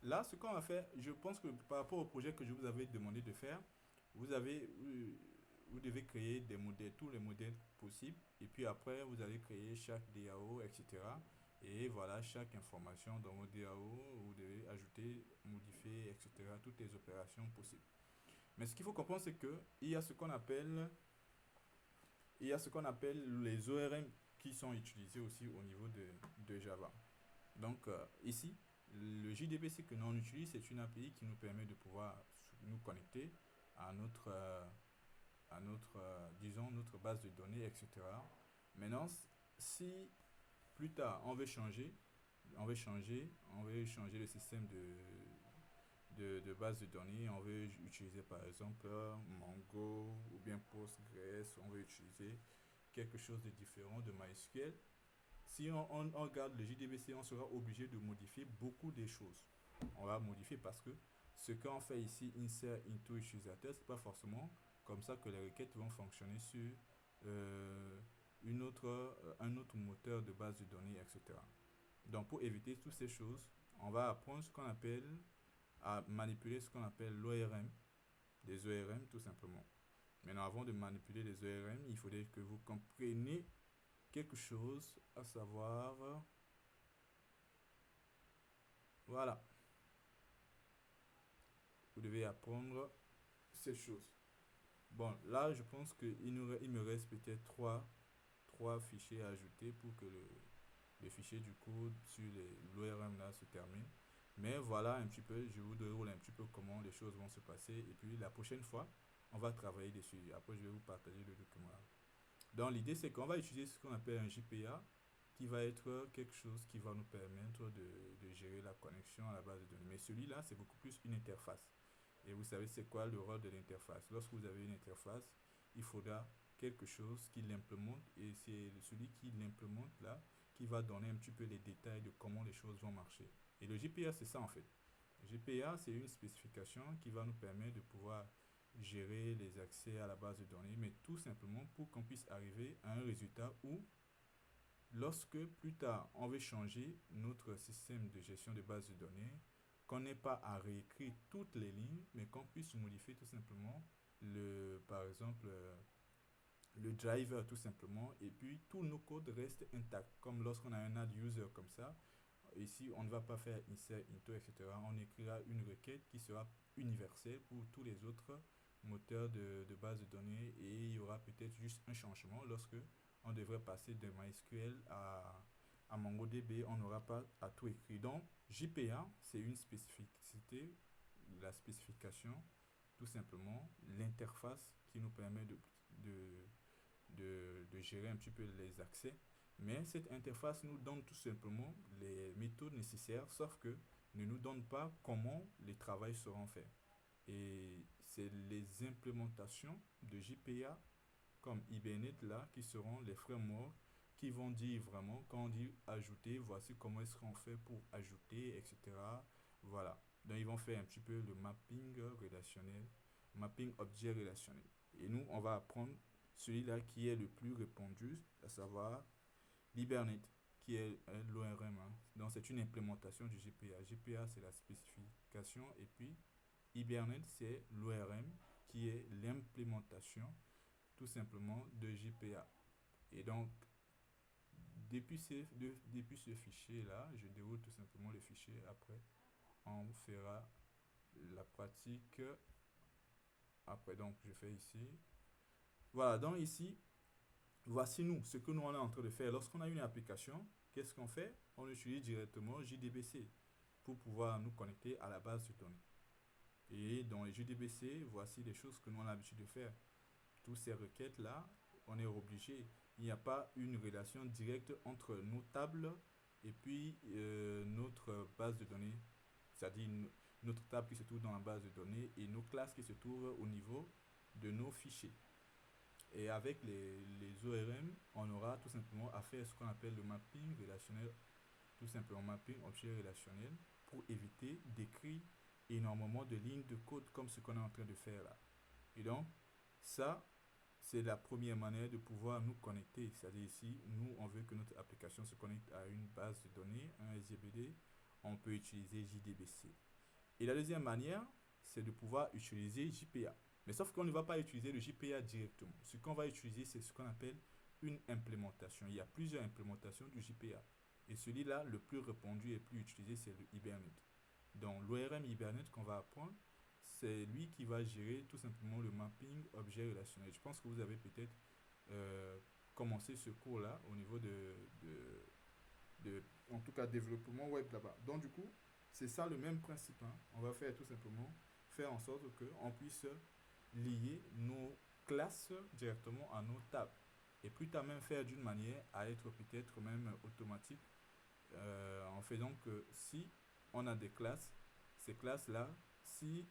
Là, ce qu'on va faire, je pense que par rapport au projet que je vous avais demandé de faire, vous avez, vous devez créer des modèles, tous les modèles possibles, et puis après, vous allez créer chaque DAO, etc. Et voilà, chaque information dans vos DAO, vous devez ajouter, modifier, etc. Toutes les opérations possibles. Mais ce qu'il faut comprendre, c'est que il y a ce qu'on appelle les ORM qui sont utilisés aussi au niveau de Java. Donc, ici, le JDBC que nous on utilise, c'est une API qui nous permet de pouvoir nous connecter à disons, notre base de données, etc. Maintenant, si plus tard on veut changer le système de base de données, on veut utiliser par exemple Mongo ou bien Postgres, on veut utiliser quelque chose de différent de MySQL. Si on regarde le JDBC, on sera obligé de modifier beaucoup de choses. On va modifier parce que ce qu'on fait ici, insert into utilisateur, c'est pas forcément comme ça que les requêtes vont fonctionner sur euh, un autre moteur de base de données, etc. Donc pour éviter toutes ces choses, on va apprendre ce qu'on appelle à manipuler ce qu'on appelle l'ORM, des ORM tout simplement. Maintenant, avant de manipuler les ORM, il faudrait que vous compreniez quelque chose, à savoir, voilà, vous devez apprendre ces choses. Bon, là, je pense qu'il me reste peut-être trois fichiers à ajouter pour que le fichier du code sur l'ORM là se termine. Mais voilà un petit peu, je vous déroule un petit peu comment les choses vont se passer. Et puis la prochaine fois, on va travailler dessus. Après, je vais vous partager le document là. Donc l'idée, c'est qu'on va utiliser ce qu'on appelle un JPA qui va être quelque chose qui va nous permettre de gérer la connexion à la base de données. Mais celui-là, c'est beaucoup plus une interface. Et vous savez, c'est quoi le rôle de l'interface? Lorsque vous avez une interface, il faudra quelque chose qui l'implémente et c'est celui qui l'implémente là qui va donner un petit peu les détails de comment les choses vont marcher. Et le GPA, c'est ça en fait. Le GPA, c'est une spécification qui va nous permettre de pouvoir gérer les accès à la base de données, mais tout simplement pour qu'on puisse arriver à un résultat où, lorsque plus tard on veut changer notre système de gestion de base de données, qu'on n'ait pas à réécrire toutes les lignes, mais qu'on puisse modifier tout simplement par exemple, le driver tout simplement, et puis tous nos codes restent intacts. Comme lorsqu'on a un add user comme ça, ici on ne va pas faire insert, into, etc. On écrira une requête qui sera universelle pour tous les autres moteurs de base de données et il y aura peut-être juste un changement lorsque on devrait passer de MySQL à MongoDB, on n'aura pas à tout écrire. Donc, JPA, c'est une spécificité, la spécification, tout simplement, l'interface qui nous permet de, de gérer un petit peu les accès. Mais cette interface nous donne tout simplement les méthodes nécessaires, sauf que ne nous donne pas comment les travaux seront faits. Et c'est les implémentations de JPA comme Hibernate là qui seront les frameworks qui vont dire vraiment, quand on dit ajouter, voici comment est-ce qu'on fait pour ajouter, etc. Voilà. Donc ils vont faire un petit peu le mapping relationnel, mapping objet relationnel. Et nous, on va apprendre celui-là qui est le plus répandu, à savoir l'Hibernate, qui est l'ORM. Hein. Donc c'est une implémentation du GPA. GPA, c'est la spécification, et puis Hibernate, c'est l'ORM, qui est l'implémentation tout simplement de JPA. Et donc, depuis ce fichier-là, je déroule tout simplement le fichier. Après, on fera la pratique. Après, donc, je fais ici. Voilà, donc ici, voici nous, ce que nous on est en train de faire. Lorsqu'on a une application, qu'est-ce qu'on fait? On utilise directement JDBC pour pouvoir nous connecter à la base de données. Et dans les JDBC, voici les choses que nous on a l'habitude de faire. Toutes ces requêtes-là, on est obligé. Il n'y a pas une relation directe entre nos tables et puis notre base de données, c'est-à-dire notre table qui se trouve dans la base de données et nos classes qui se trouvent au niveau de nos fichiers. Et avec les ORM, on aura tout simplement à faire ce qu'on appelle le mapping relationnel, tout simplement mapping objet relationnel, pour éviter d'écrire énormément de lignes de code comme ce qu'on est en train de faire là. Et donc, ça, c'est la première manière de pouvoir nous connecter. C'est-à-dire ici, nous, on veut que notre application se connecte à une base de données, un SGBD, on peut utiliser JDBC. Et la deuxième manière, c'est de pouvoir utiliser JPA. Mais sauf qu'on ne va pas utiliser le JPA directement. Ce qu'on va utiliser, c'est ce qu'on appelle une implémentation. Il y a plusieurs implémentations du JPA. Et celui-là, le plus répandu et plus utilisé, c'est le Hibernate. Donc, l'ORM Hibernate qu'on va apprendre, c'est lui qui va gérer tout simplement le mapping objet relationnel. Je pense que vous avez peut-être commencé ce cours-là au niveau de en tout cas développement web là-bas. Donc du coup, c'est ça le même principe, hein. On va faire tout simplement faire en sorte qu'on puisse lier nos classes directement à nos tables. Et plus tard même faire d'une manière à être peut-être même automatique, en faisant que si on a des classes, ces classes-là, si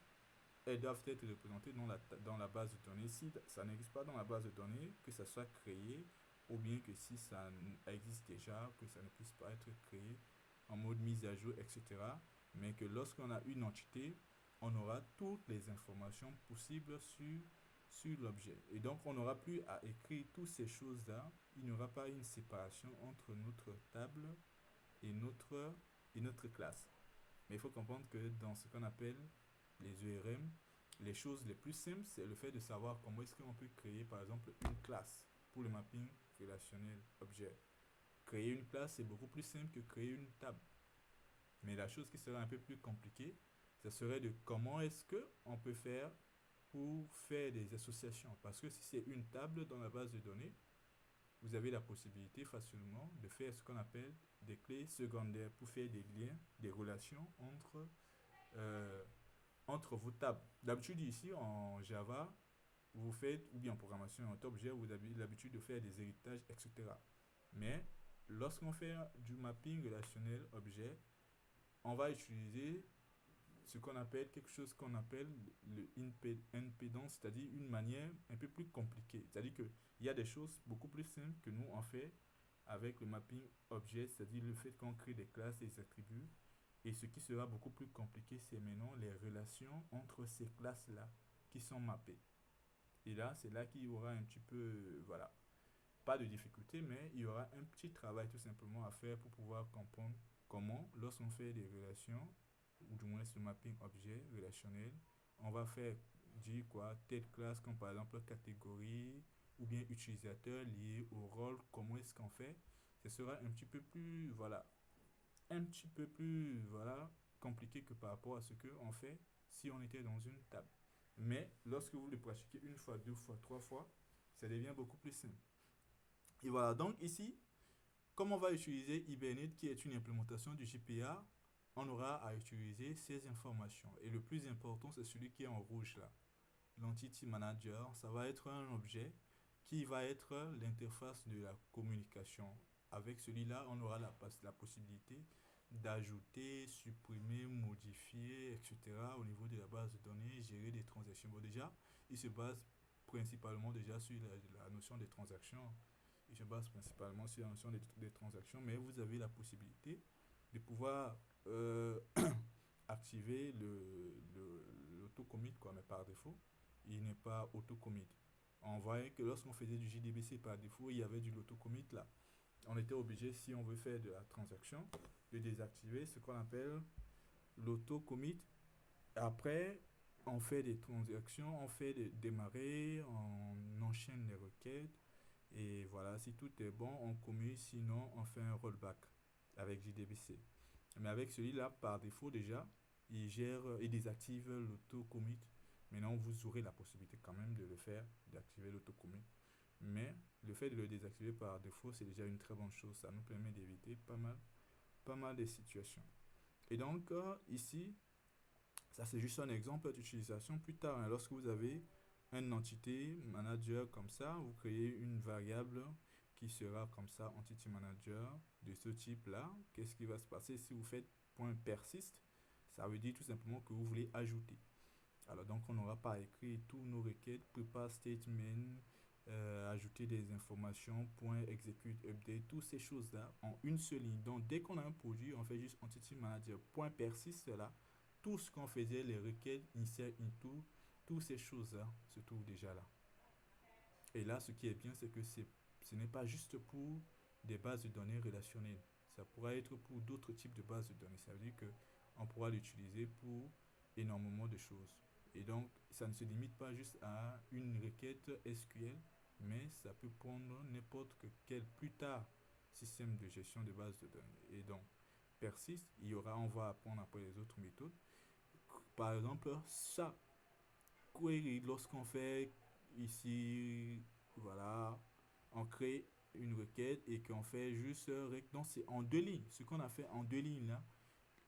elles doivent être représentées dans la base de données, si ça n'existe pas dans la base de données, que ça soit créé, ou bien que si ça existe déjà, que ça ne puisse pas être créé en mode mise à jour, etc. Mais que lorsqu'on a une entité, on aura toutes les informations possibles sur l'objet. Et donc, on n'aura plus à écrire toutes ces choses-là. Il n'y aura pas une séparation entre notre table et notre classe. Mais il faut comprendre que dans ce qu'on appelle les ERM, les choses les plus simples, c'est le fait de savoir comment est-ce qu'on peut créer, par exemple, une classe pour le mapping relationnel objet. Créer une classe, c'est beaucoup plus simple que créer une table. Mais la chose qui serait un peu plus compliquée, ce serait de comment est-ce qu'on peut faire pour faire des associations. Parce que si c'est une table dans la base de données, vous avez la possibilité facilement de faire ce qu'on appelle des clés secondaires pour faire des liens, des relations euh, entre vos tables. D'habitude, ici en Java, vous faites, ou bien en programmation en objet, vous avez l'habitude de faire des héritages, etc. Mais lorsqu'on fait du mapping relationnel objet, on va utiliser ce qu'on appelle quelque chose qu'on appelle le impedance, c'est-à-dire une manière un peu plus compliquée. C'est-à-dire qu'il y a des choses beaucoup plus simples que nous on fait avec le mapping objet, c'est-à-dire le fait qu'on crée des classes et des attributs. Et ce qui sera beaucoup plus compliqué, c'est maintenant les relations entre ces classes-là qui sont mappées. Et là, c'est là qu'il y aura un petit peu, voilà, pas de difficulté, mais il y aura un petit travail tout simplement à faire pour pouvoir comprendre comment, lorsqu'on fait des relations, ou du moins le mapping objet relationnel, on va faire dire quoi, telle classe comme par exemple catégorie ou bien utilisateur lié au rôle, comment est-ce qu'on fait. Ce sera un petit peu plus, voilà, un petit peu plus, voilà, compliqué que par rapport à ce qu'on fait si on était dans une table. Mais lorsque vous le pratiquez une fois, deux fois, trois fois, ça devient beaucoup plus simple. Et voilà, donc ici, comme on va utiliser Hibernate qui est une implémentation du JPA, on aura à utiliser ces informations. Et le plus important, c'est celui qui est en rouge là. L'Entity Manager, ça va être un objet qui va être l'interface de la communication. Avec celui-là, on aura la possibilité d'ajouter, supprimer, modifier, etc. au niveau de la base de données, gérer des transactions. Bon, déjà, il se base principalement déjà sur la notion des transactions. Il se base principalement sur la notion des transactions, mais vous avez la possibilité de pouvoir activer l'auto-commit, quoi, mais par défaut, il n'est pas auto-commit. On voyait que lorsqu'on faisait du JDBC par défaut, il y avait du auto-commit là. On était obligé, si on veut faire de la transaction, de désactiver ce qu'on appelle l'auto-commit. Après, on fait des transactions, on fait des démarrer, on enchaîne les requêtes. Et voilà, si tout est bon, on commit, sinon on fait un rollback avec JDBC. Mais avec celui-là, par défaut déjà, il gère, il désactive l'auto-commit. Maintenant, vous aurez la possibilité quand même de le faire, d'activer l'auto-commit. Mais le fait de le désactiver par défaut, c'est déjà une très bonne chose. Ça nous permet d'éviter pas mal de situations. Et donc, ici, ça c'est juste un exemple d'utilisation plus tard, hein. Lorsque vous avez une entité manager comme ça, vous créez une variable qui sera comme ça, entity manager de ce type-là. Qu'est-ce qui va se passer si vous faites .persist? Ça veut dire tout simplement que vous voulez ajouter. Alors donc on n'aura pas à écrire tous nos requêtes, prepare statement, ajouter des informations, execute, update, toutes ces choses-là en une seule ligne. Donc dès qu'on a un produit, on fait juste entity manager .persist là. Tout ce qu'on faisait, les requêtes, insert into, toutes ces choses-là se trouvent déjà là. Et là, ce qui est bien, c'est que ce n'est pas juste pour des bases de données relationnelles. Ça pourra être pour d'autres types de bases de données. Ça veut dire qu'on pourra l'utiliser pour énormément de choses. Et donc, ça ne se limite pas juste à une requête SQL, mais ça peut prendre n'importe quel plus tard système de gestion de bases de données. Et donc, persiste, on va apprendre après les autres méthodes. Par exemple, ça, query, lorsqu'on fait ici, voilà, on crée une requête et qu'on fait juste donc c'est en deux lignes. Ce qu'on a fait en deux lignes là,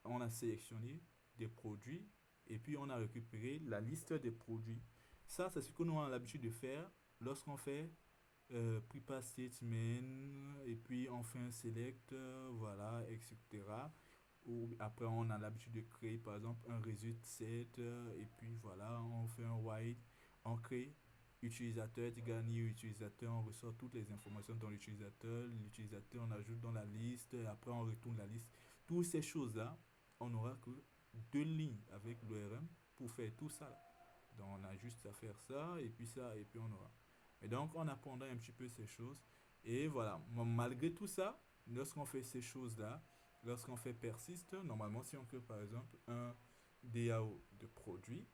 on a sélectionné des produits et puis on a récupéré la liste des produits. Ça, c'est ce que nous avons l'habitude de faire lorsqu'on fait prepare statement et puis on fait un select, voilà, etc. Ou après on a l'habitude de créer par exemple un result set et puis voilà, on fait un while, on crée utilisateur est égal new utilisateur, on ressort toutes les informations dans l'utilisateur on ajoute dans la liste, et après on retourne la liste. Toutes ces choses-là, on n'aura que deux lignes avec l'ORM pour faire tout ça. Donc on a juste à faire ça et puis on aura. Et donc on apprendra un petit peu ces choses. Et voilà, malgré tout ça, lorsqu'on fait ces choses-là, lorsqu'on fait persiste, normalement si on crée par exemple un DAO de produit,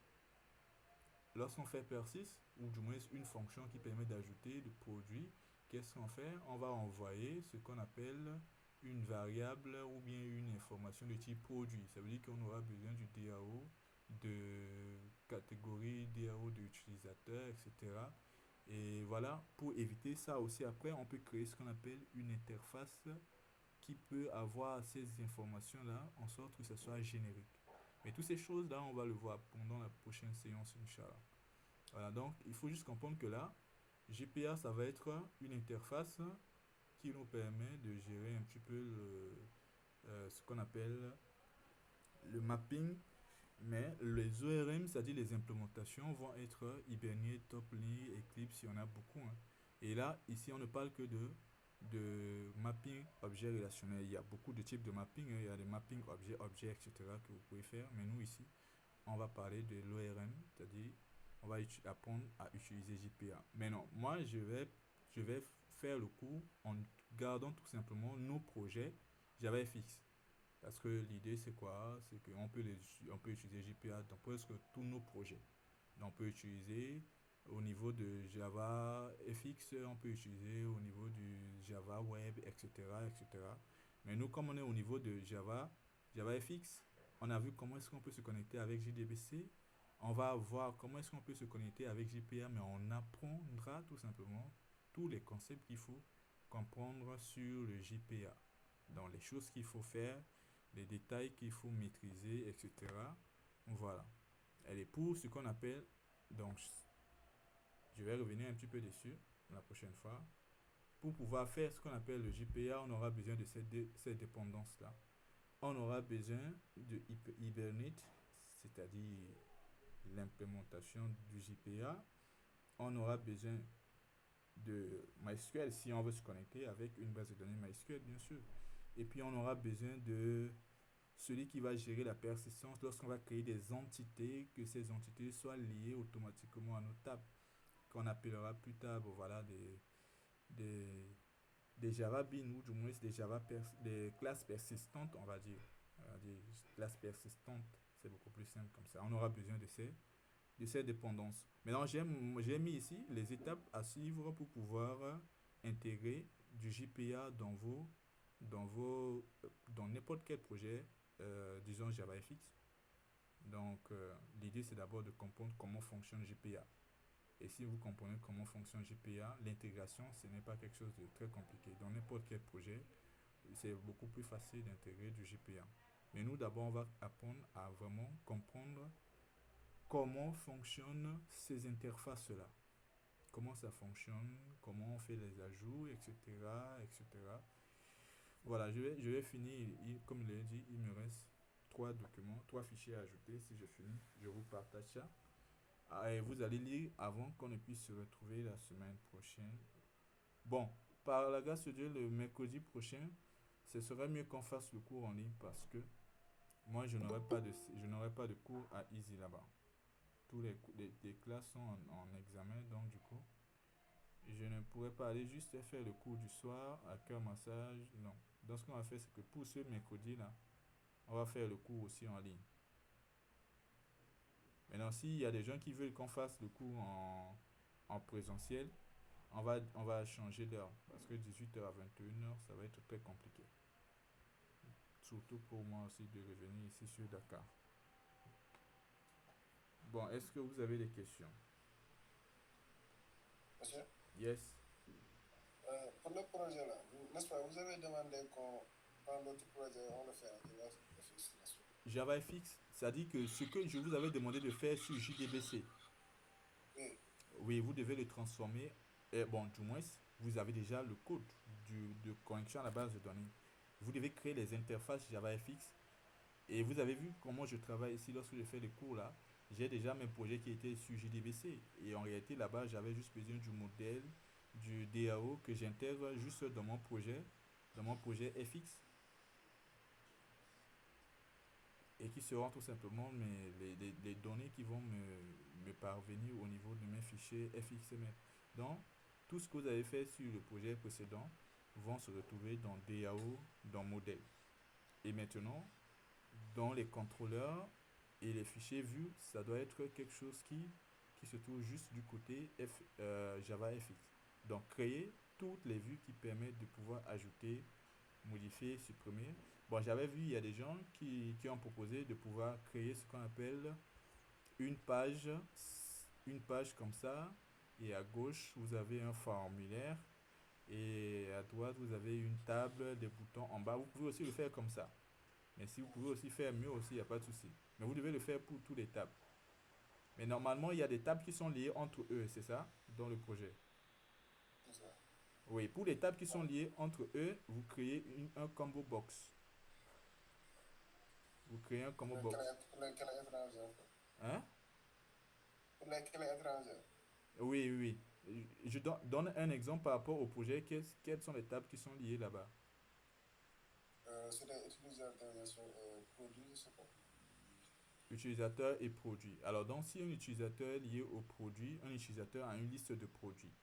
lorsqu'on fait persiste, ou du moins une fonction qui permet d'ajouter le produit, qu'est-ce qu'on fait? On va envoyer ce qu'on appelle une variable ou bien une information de type produit. Ça veut dire qu'on aura besoin du DAO, de catégorie DAO de l'utilisateur, etc. Et voilà, pour éviter ça aussi, après, on peut créer ce qu'on appelle une interface qui peut avoir ces informations-là en sorte que ce soit générique. Mais toutes ces choses-là, on va le voir pendant la prochaine séance, Inch'Allah. Voilà, donc il faut juste comprendre que là, GPA, ça va être une interface qui nous permet de gérer un petit peu ce qu'on appelle le mapping. Mais les ORM, c'est-à-dire les implémentations, vont être Hibernate, Toply, Eclipse, il y en a beaucoup. Hein. Et là, ici, on ne parle que de mapping objet relationnel. Il y a beaucoup de types de mapping. Hein. Il y a des mapping objet, etc. que vous pouvez faire. Mais nous, ici, on va parler de l'ORM, c'est-à-dire on va apprendre à utiliser JPA. Mais non, moi, je vais faire le cours en gardant tout simplement nos projets JavaFX. Parce que l'idée, c'est quoi? C'est qu'on peut, on peut utiliser JPA dans presque tous nos projets. Donc, on peut utiliser au niveau de Java FX, on peut utiliser au niveau du Java Web, etc., etc. Mais nous, comme on est au niveau de Java FX, on a vu comment est-ce qu'on peut se connecter avec JDBC. On va voir comment est-ce qu'on peut se connecter avec JPA, mais on apprendra tout simplement tous les concepts qu'il faut comprendre sur le JPA. Donc, les choses qu'il faut faire, les détails qu'il faut maîtriser, etc. Voilà. Elle est pour ce qu'on appelle, donc je vais revenir un petit peu dessus la prochaine fois. Pour pouvoir faire ce qu'on appelle le JPA, on aura besoin de cette dépendance-là. On aura besoin de Hibernate, c'est-à-dire l'implémentation du JPA. On aura besoin de MySQL si on veut se connecter avec une base de données MySQL, bien sûr. Et puis on aura besoin de celui qui va gérer la persistance lorsqu'on va créer des entités, que ces entités soient liées automatiquement à nos tables, qu'on appellera plus tard, bon, voilà, des, des Java Bean ou du moins des classes persistantes, on va dire classes persistantes, c'est beaucoup plus simple comme ça. On aura besoin de ces dépendances. Maintenant, j'ai mis ici les étapes à suivre pour pouvoir intégrer du JPA dans n'importe quel projet, disons JavaFX. Donc, l'idée, c'est d'abord de comprendre comment fonctionne JPA. Et si vous comprenez comment fonctionne JPA, l'intégration, ce n'est pas quelque chose de très compliqué. Dans n'importe quel projet, c'est beaucoup plus facile d'intégrer du JPA. Mais nous, d'abord, on va apprendre à vraiment comprendre comment fonctionnent ces interfaces-là. Comment ça fonctionne, comment on fait les ajouts, etc. etc. Voilà, je vais finir. Comme je l'ai dit, il me reste trois fichiers à ajouter. Si je finis, je vous partage ça. Et vous allez lire avant qu'on ne puisse se retrouver la semaine prochaine. Bon, par la grâce de Dieu, le mercredi prochain, ce serait mieux qu'on fasse le cours en ligne parce que moi, je n'aurai pas de cours à Easy là-bas. Tous les classes sont en examen, donc du coup, je ne pourrais pas aller juste faire le cours du soir à cœur massage. Non. Donc, ce qu'on va faire, c'est que pour ce mercredi-là, on va faire le cours aussi en ligne. Maintenant, s'il y a des gens qui veulent qu'on fasse le cours en présentiel, on va changer d'heure. Parce que 18h à 21h, ça va être très compliqué. Surtout pour moi aussi de revenir ici sur Dakar. Bon, est-ce que vous avez des questions? Monsieur, Yes. Pour le projet là, n'est-ce pas, vous avez demandé qu'on, dans l'autre projet, on le fait en JavaFX, n'est-ce pas? JavaFX, c'est-à-dire que ce que je vous avais demandé de faire sur JDBC, Oui, oui, vous devez le transformer. Et bon, du moins, vous avez déjà le code de connexion à la base de données. Vous devez créer les interfaces JavaFX. Et vous avez vu comment je travaille ici lorsque je fais les cours là. J'ai déjà mes projets qui étaient sur JDBC. Et en réalité, là-bas, j'avais juste besoin du modèle, du DAO que j'intègre juste dans mon projet FX. Et qui seront tout simplement les données qui vont me parvenir au niveau de mes fichiers FXML. Donc, tout ce que vous avez fait sur le projet précédent vont se retrouver dans DAO, dans modèle. Et maintenant, dans les contrôleurs et les fichiers vus, ça doit être quelque chose qui se trouve juste du côté JavaFX. Donc, créer toutes les vues qui permettent de pouvoir ajouter, modifier, supprimer. Bon, j'avais vu, il y a des gens qui ont proposé de pouvoir créer ce qu'on appelle une page, une page comme ça, et à gauche, vous avez un formulaire, et à droite, vous avez une table, des boutons en bas. Vous pouvez aussi le faire comme ça. Mais si vous pouvez aussi faire mieux aussi, il n'y a pas de souci. Mais vous devez le faire pour tous les tables. Mais normalement, il y a des tables qui sont liées entre eux, c'est ça, dans le projet. c'est ça. Oui, pour les tables qui sont liées entre eux, vous créez un combo box. Vous créez un combo box. Pour lesquels étrangers, en fait. Hein? Pour lesquels étrangers. Oui, oui, oui. Je donne un exemple par rapport au projet. Quelles sont les tables qui sont liées là-bas? C'est des utilisateurs, bien sûr, produits, je sais pas. Utilisateur et produit. Alors, donc, si un utilisateur est lié au produit, un utilisateur a une liste de produits.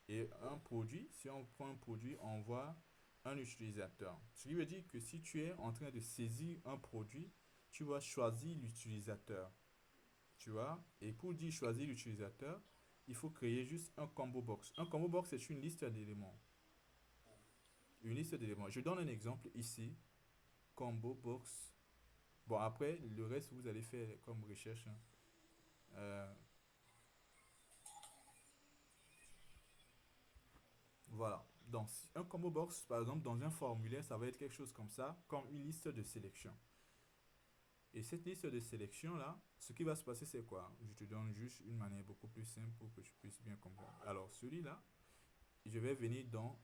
Et un produit, si on prend un produit, on voit un utilisateur. Ce qui veut dire que si tu es en train de saisir un produit, tu vas choisir l'utilisateur. Tu vois? Et pour dire choisir l'utilisateur, il faut créer juste un combo box. Un combo box, c'est une liste d'éléments. Une liste d'éléments. Je donne un exemple ici. Combo box. Bon, après, le reste, vous allez faire comme recherche, hein. Euh, voilà. Donc, un combo box, par exemple, dans un formulaire, ça va être quelque chose comme ça, comme une liste de sélection. Et cette liste de sélection-là, ce qui va se passer, c'est quoi? Je te donne juste une manière beaucoup plus simple pour que tu puisses bien comprendre. Alors, celui-là, je vais venir dans,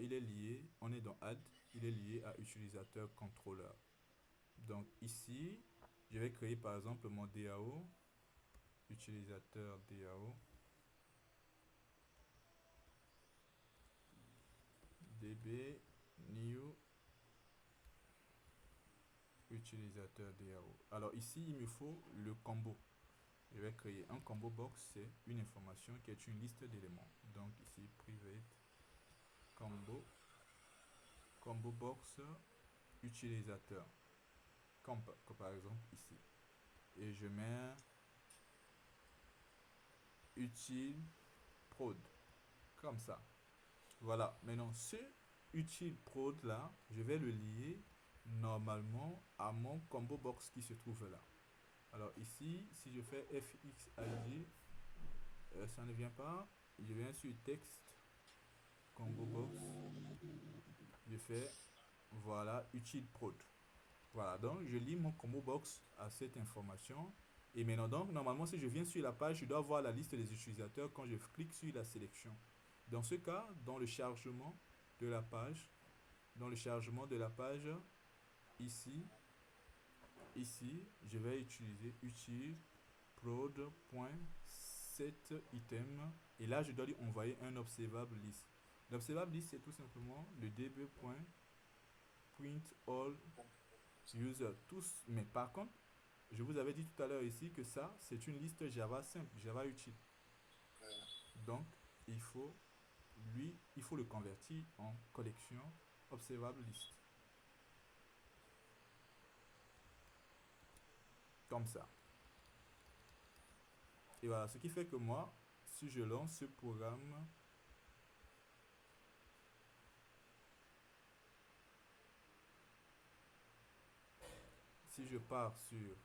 il est lié, on est dans Add, il est lié à utilisateur contrôleur. Donc ici, je vais créer par exemple mon DAO, utilisateur DAO, DB, new, utilisateur DAO. Alors ici, il me faut le combo. Je vais créer un combo box, c'est une information qui est une liste d'éléments. Donc ici, private, combo, combo box, utilisateur, comme par exemple ici. Et je mets utile prod, comme ça. Voilà, maintenant ce utile prod là, je vais le lier normalement à mon combo box qui se trouve là. Alors ici, si je fais fxig, ça ne vient pas. Je viens sur texte, combo box, je fais, voilà, utile prod. Voilà, donc je lis mon combo box à cette information. Et maintenant, donc, normalement, si je viens sur la page, je dois voir la liste des utilisateurs quand je clique sur la sélection. Dans ce cas, dans le chargement de la page, ici, je vais utiliser utile prod.setItem et là, je dois lui envoyer un observable list. L'observable list, c'est tout simplement le db.printAll user tous. Mais par contre, je vous avais dit tout à l'heure ici que ça, c'est une liste Java simple, Java utile. Donc, il faut il faut le convertir en collection observable list. Comme ça. Et voilà, ce qui fait que moi, si je lance ce programme, si je pars sur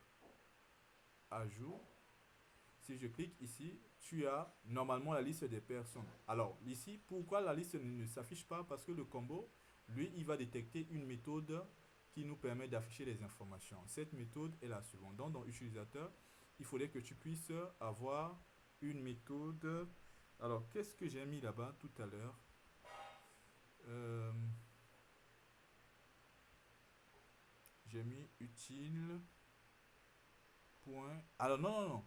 ajout, Si je clique ici, tu as normalement la liste des personnes. Alors, ici, pourquoi la liste ne s'affiche pas? Parce que le combo, lui, il va détecter une méthode qui nous permet d'afficher les informations. Cette méthode est la suivante. Donc, dans utilisateur, il faudrait que tu puisses avoir une méthode. Alors, qu'est-ce que j'ai mis là-bas tout à l'heure? Euh, j'ai mis utile. Point. Alors, non, non, non.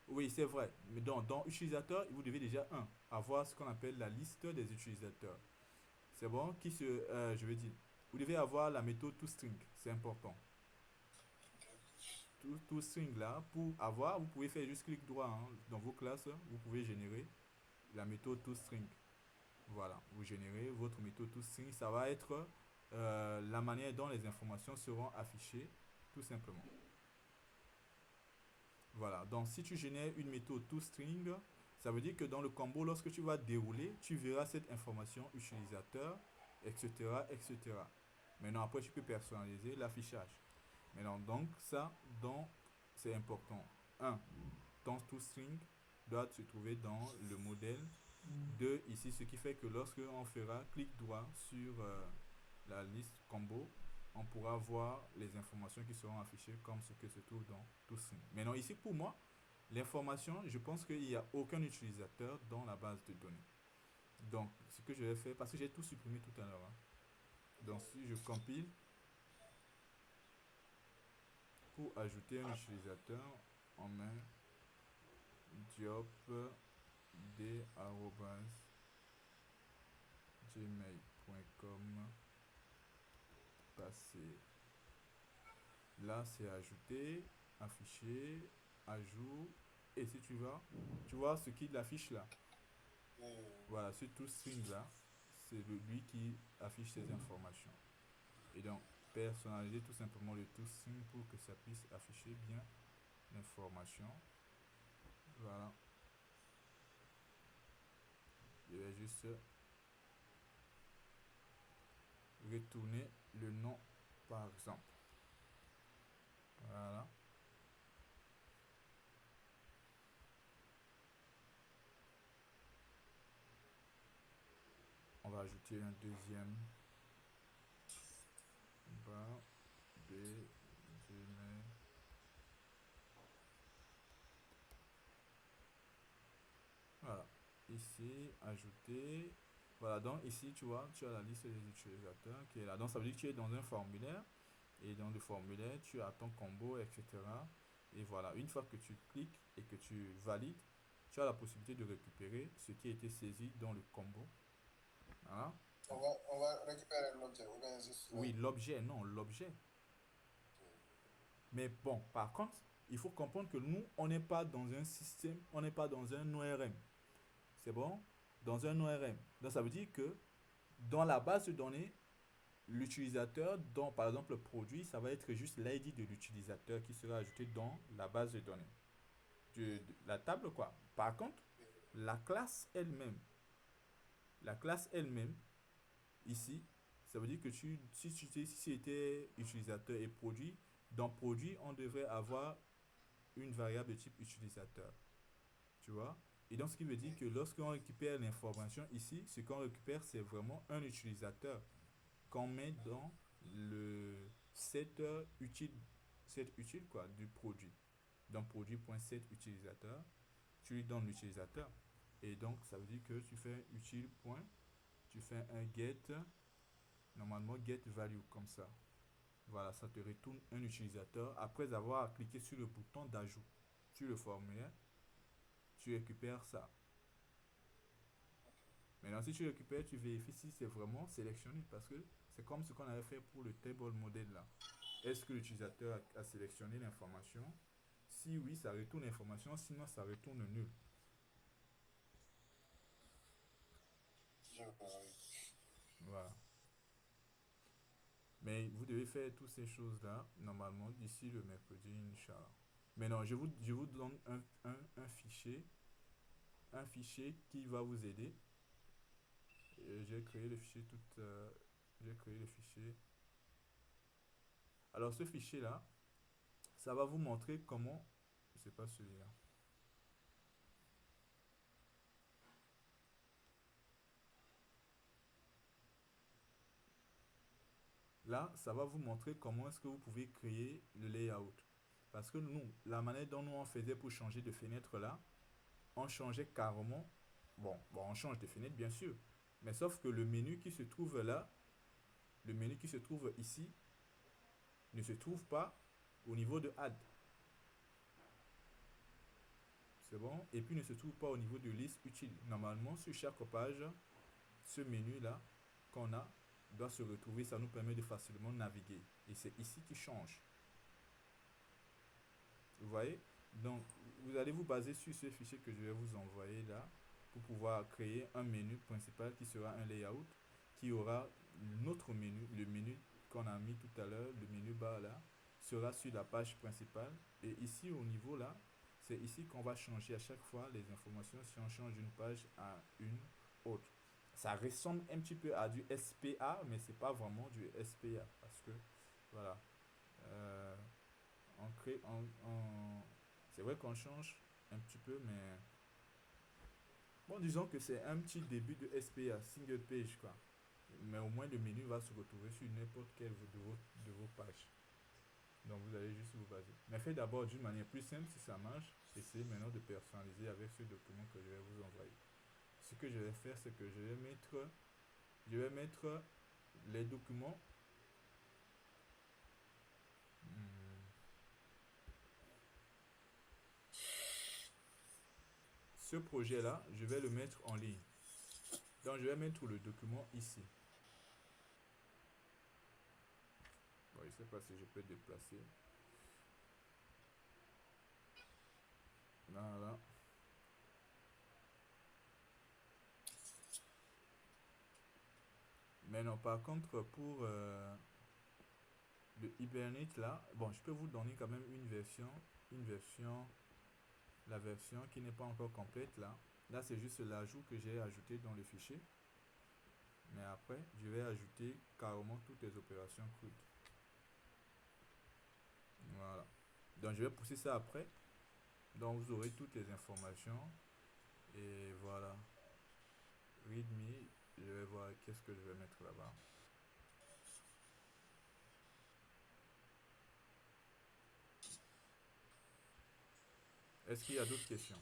Oui, c'est vrai. Mais dans utilisateur, vous devez déjà, avoir ce qu'on appelle la liste des utilisateurs. C'est bon? Je vais dire, vous devez avoir la méthode toString. C'est important. ToString là, pour avoir, vous pouvez faire juste clic droit hein. Dans vos classes, vous pouvez générer la méthode toString. Voilà, vous générez votre méthode toString. Ça va être la manière dont les informations seront affichées, tout simplement. Voilà, donc si tu génères une méthode toString, ça veut dire que dans le combo, lorsque tu vas dérouler, tu verras cette information utilisateur, etc., etc. Maintenant, après, tu peux personnaliser l'affichage. Maintenant, donc, c'est important. Un, ton toString doit se trouver dans le modèle. Deux, ici, ce qui fait que lorsque on fera clic droit sur la liste combo, on pourra voir les informations qui seront affichées comme ce que se trouve dans toString. Maintenant, ici, pour moi, l'information, je pense qu'il n'y a aucun utilisateur dans la base de données. Donc, ce que je vais faire, parce que j'ai tout supprimé tout à l'heure. Hein. Donc, si je compile, pour ajouter un utilisateur, on met job@gmail.com passer. Là, c'est ajouter, afficher, ajout. Et si tu vois ce qu'il affiche là. Voilà, ce toString là, c'est lui qui affiche ces informations. Et donc, personnaliser tout simplement le toString pour que ça puisse afficher bien l'information. Voilà. Je vais juste retourner le nom par exemple. Voilà. On va ajouter un deuxième bar b gmail. Voilà. Ici, ajouter. Voilà, donc ici, tu vois, tu as la liste des utilisateurs qui est là. Donc, ça veut dire que tu es dans un formulaire. Et dans le formulaire, tu as ton combo, etc. Et voilà, une fois que tu cliques et que tu valides, tu as la possibilité de récupérer ce qui a été saisi dans le combo. Voilà. On va récupérer l'objet, ou bien juste. Oui, l'objet, non, l'objet. Mais bon, par contre, il faut comprendre que nous, on n'est pas dans un système, on n'est pas dans un ORM. C'est bon? Dans un ORM. Donc, ça veut dire que dans la base de données, l'utilisateur, dont par exemple le produit, ça va être juste l'ID de l'utilisateur qui sera ajouté dans la base de données. De la table, quoi. Par contre, la classe elle-même, ici, ça veut dire que si c'était utilisateur et produit, dans produit, on devrait avoir une variable de type utilisateur. Tu vois? Et donc, ce qui veut dire que lorsqu'on récupère l'information ici, ce qu'on récupère, c'est vraiment un utilisateur qu'on met dans le set utile quoi, du produit. Donc, produit.set utilisateur, tu lui donnes l'utilisateur. Et donc, ça veut dire que tu fais utile. Tu fais un get, normalement get value comme ça. Voilà, ça te retourne un utilisateur après avoir cliqué sur le bouton d'ajout sur le formulaire. Tu récupères ça. Maintenant, si tu récupères, tu vérifies si c'est vraiment sélectionné parce que c'est comme ce qu'on avait fait pour le table model là. Est-ce que l'utilisateur a sélectionné l'information? Si oui, ça retourne l'information, sinon ça retourne nul. Voilà. Mais vous devez faire toutes ces choses-là, normalement, d'ici le mercredi, Inch'Allah. Maintenant, je vous donne un fichier qui va vous aider. J'ai créé le fichier j'ai créé le fichier. Alors, ce fichier-là, ça va vous montrer comment. C'est pas celui-là. là, ça va vous montrer comment est-ce que vous pouvez créer le layout. Parce que nous, la manière dont nous on faisait pour changer de fenêtre là, on changeait carrément. Bon, on change de fenêtre bien sûr. Mais sauf que le menu qui se trouve là, le menu qui se trouve ici, ne se trouve pas au niveau de Add. C'est bon? Et puis ne se trouve pas au niveau de liste utile. Normalement, sur chaque page, ce menu-là qu'on a doit se retrouver. Ça nous permet de facilement naviguer. Et c'est ici qui change. Vous voyez? Donc, vous allez vous baser sur ce fichier que je vais vous envoyer là pour pouvoir créer un menu principal qui sera un layout qui aura notre menu, le menu qu'on a mis tout à l'heure, le menu bar là, sera sur la page principale. Et ici au niveau là, c'est ici qu'on va changer à chaque fois les informations si on change d'une page à une autre. Ça ressemble un petit peu à du SPA, mais c'est pas vraiment du SPA parce que voilà. Euh, on crée, c'est vrai qu'on change un petit peu, mais bon, disons que c'est un petit début de SPA, single page quoi. Mais au moins le menu va se retrouver sur n'importe quelle de vos pages. Donc vous allez juste vous baser. Mais faites d'abord d'une manière plus simple si ça marche. Essayez maintenant de personnaliser avec ce document que je vais vous envoyer. Ce que je vais faire, c'est que je vais mettre les documents. Hmm, ce projet-là, je vais le mettre en ligne. Donc je vais mettre le document ici. Bon, je ne sais pas si je peux déplacer. Voilà. Mais non, par contre, pour le Hibernate là, bon, je peux vous donner quand même une version, la version qui n'est pas encore complète là. Là, c'est juste l'ajout que j'ai ajouté dans le fichier. Mais après, je vais ajouter carrément toutes les opérations CRUD. Voilà. Donc, je vais pousser ça après. Donc, vous aurez toutes les informations. Et voilà. README, je vais voir qu'est-ce que je vais mettre là-bas. Est-ce qu'il y a d'autres questions?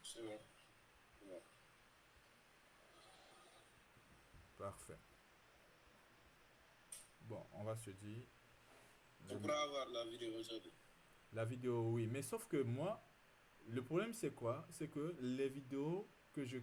C'est bon. C'est bon. Parfait. Bon, on va se dire. On pourra avoir la vidéo aujourd'hui. La vidéo, oui. Mais sauf que moi, le problème c'est quoi? C'est que les vidéos que je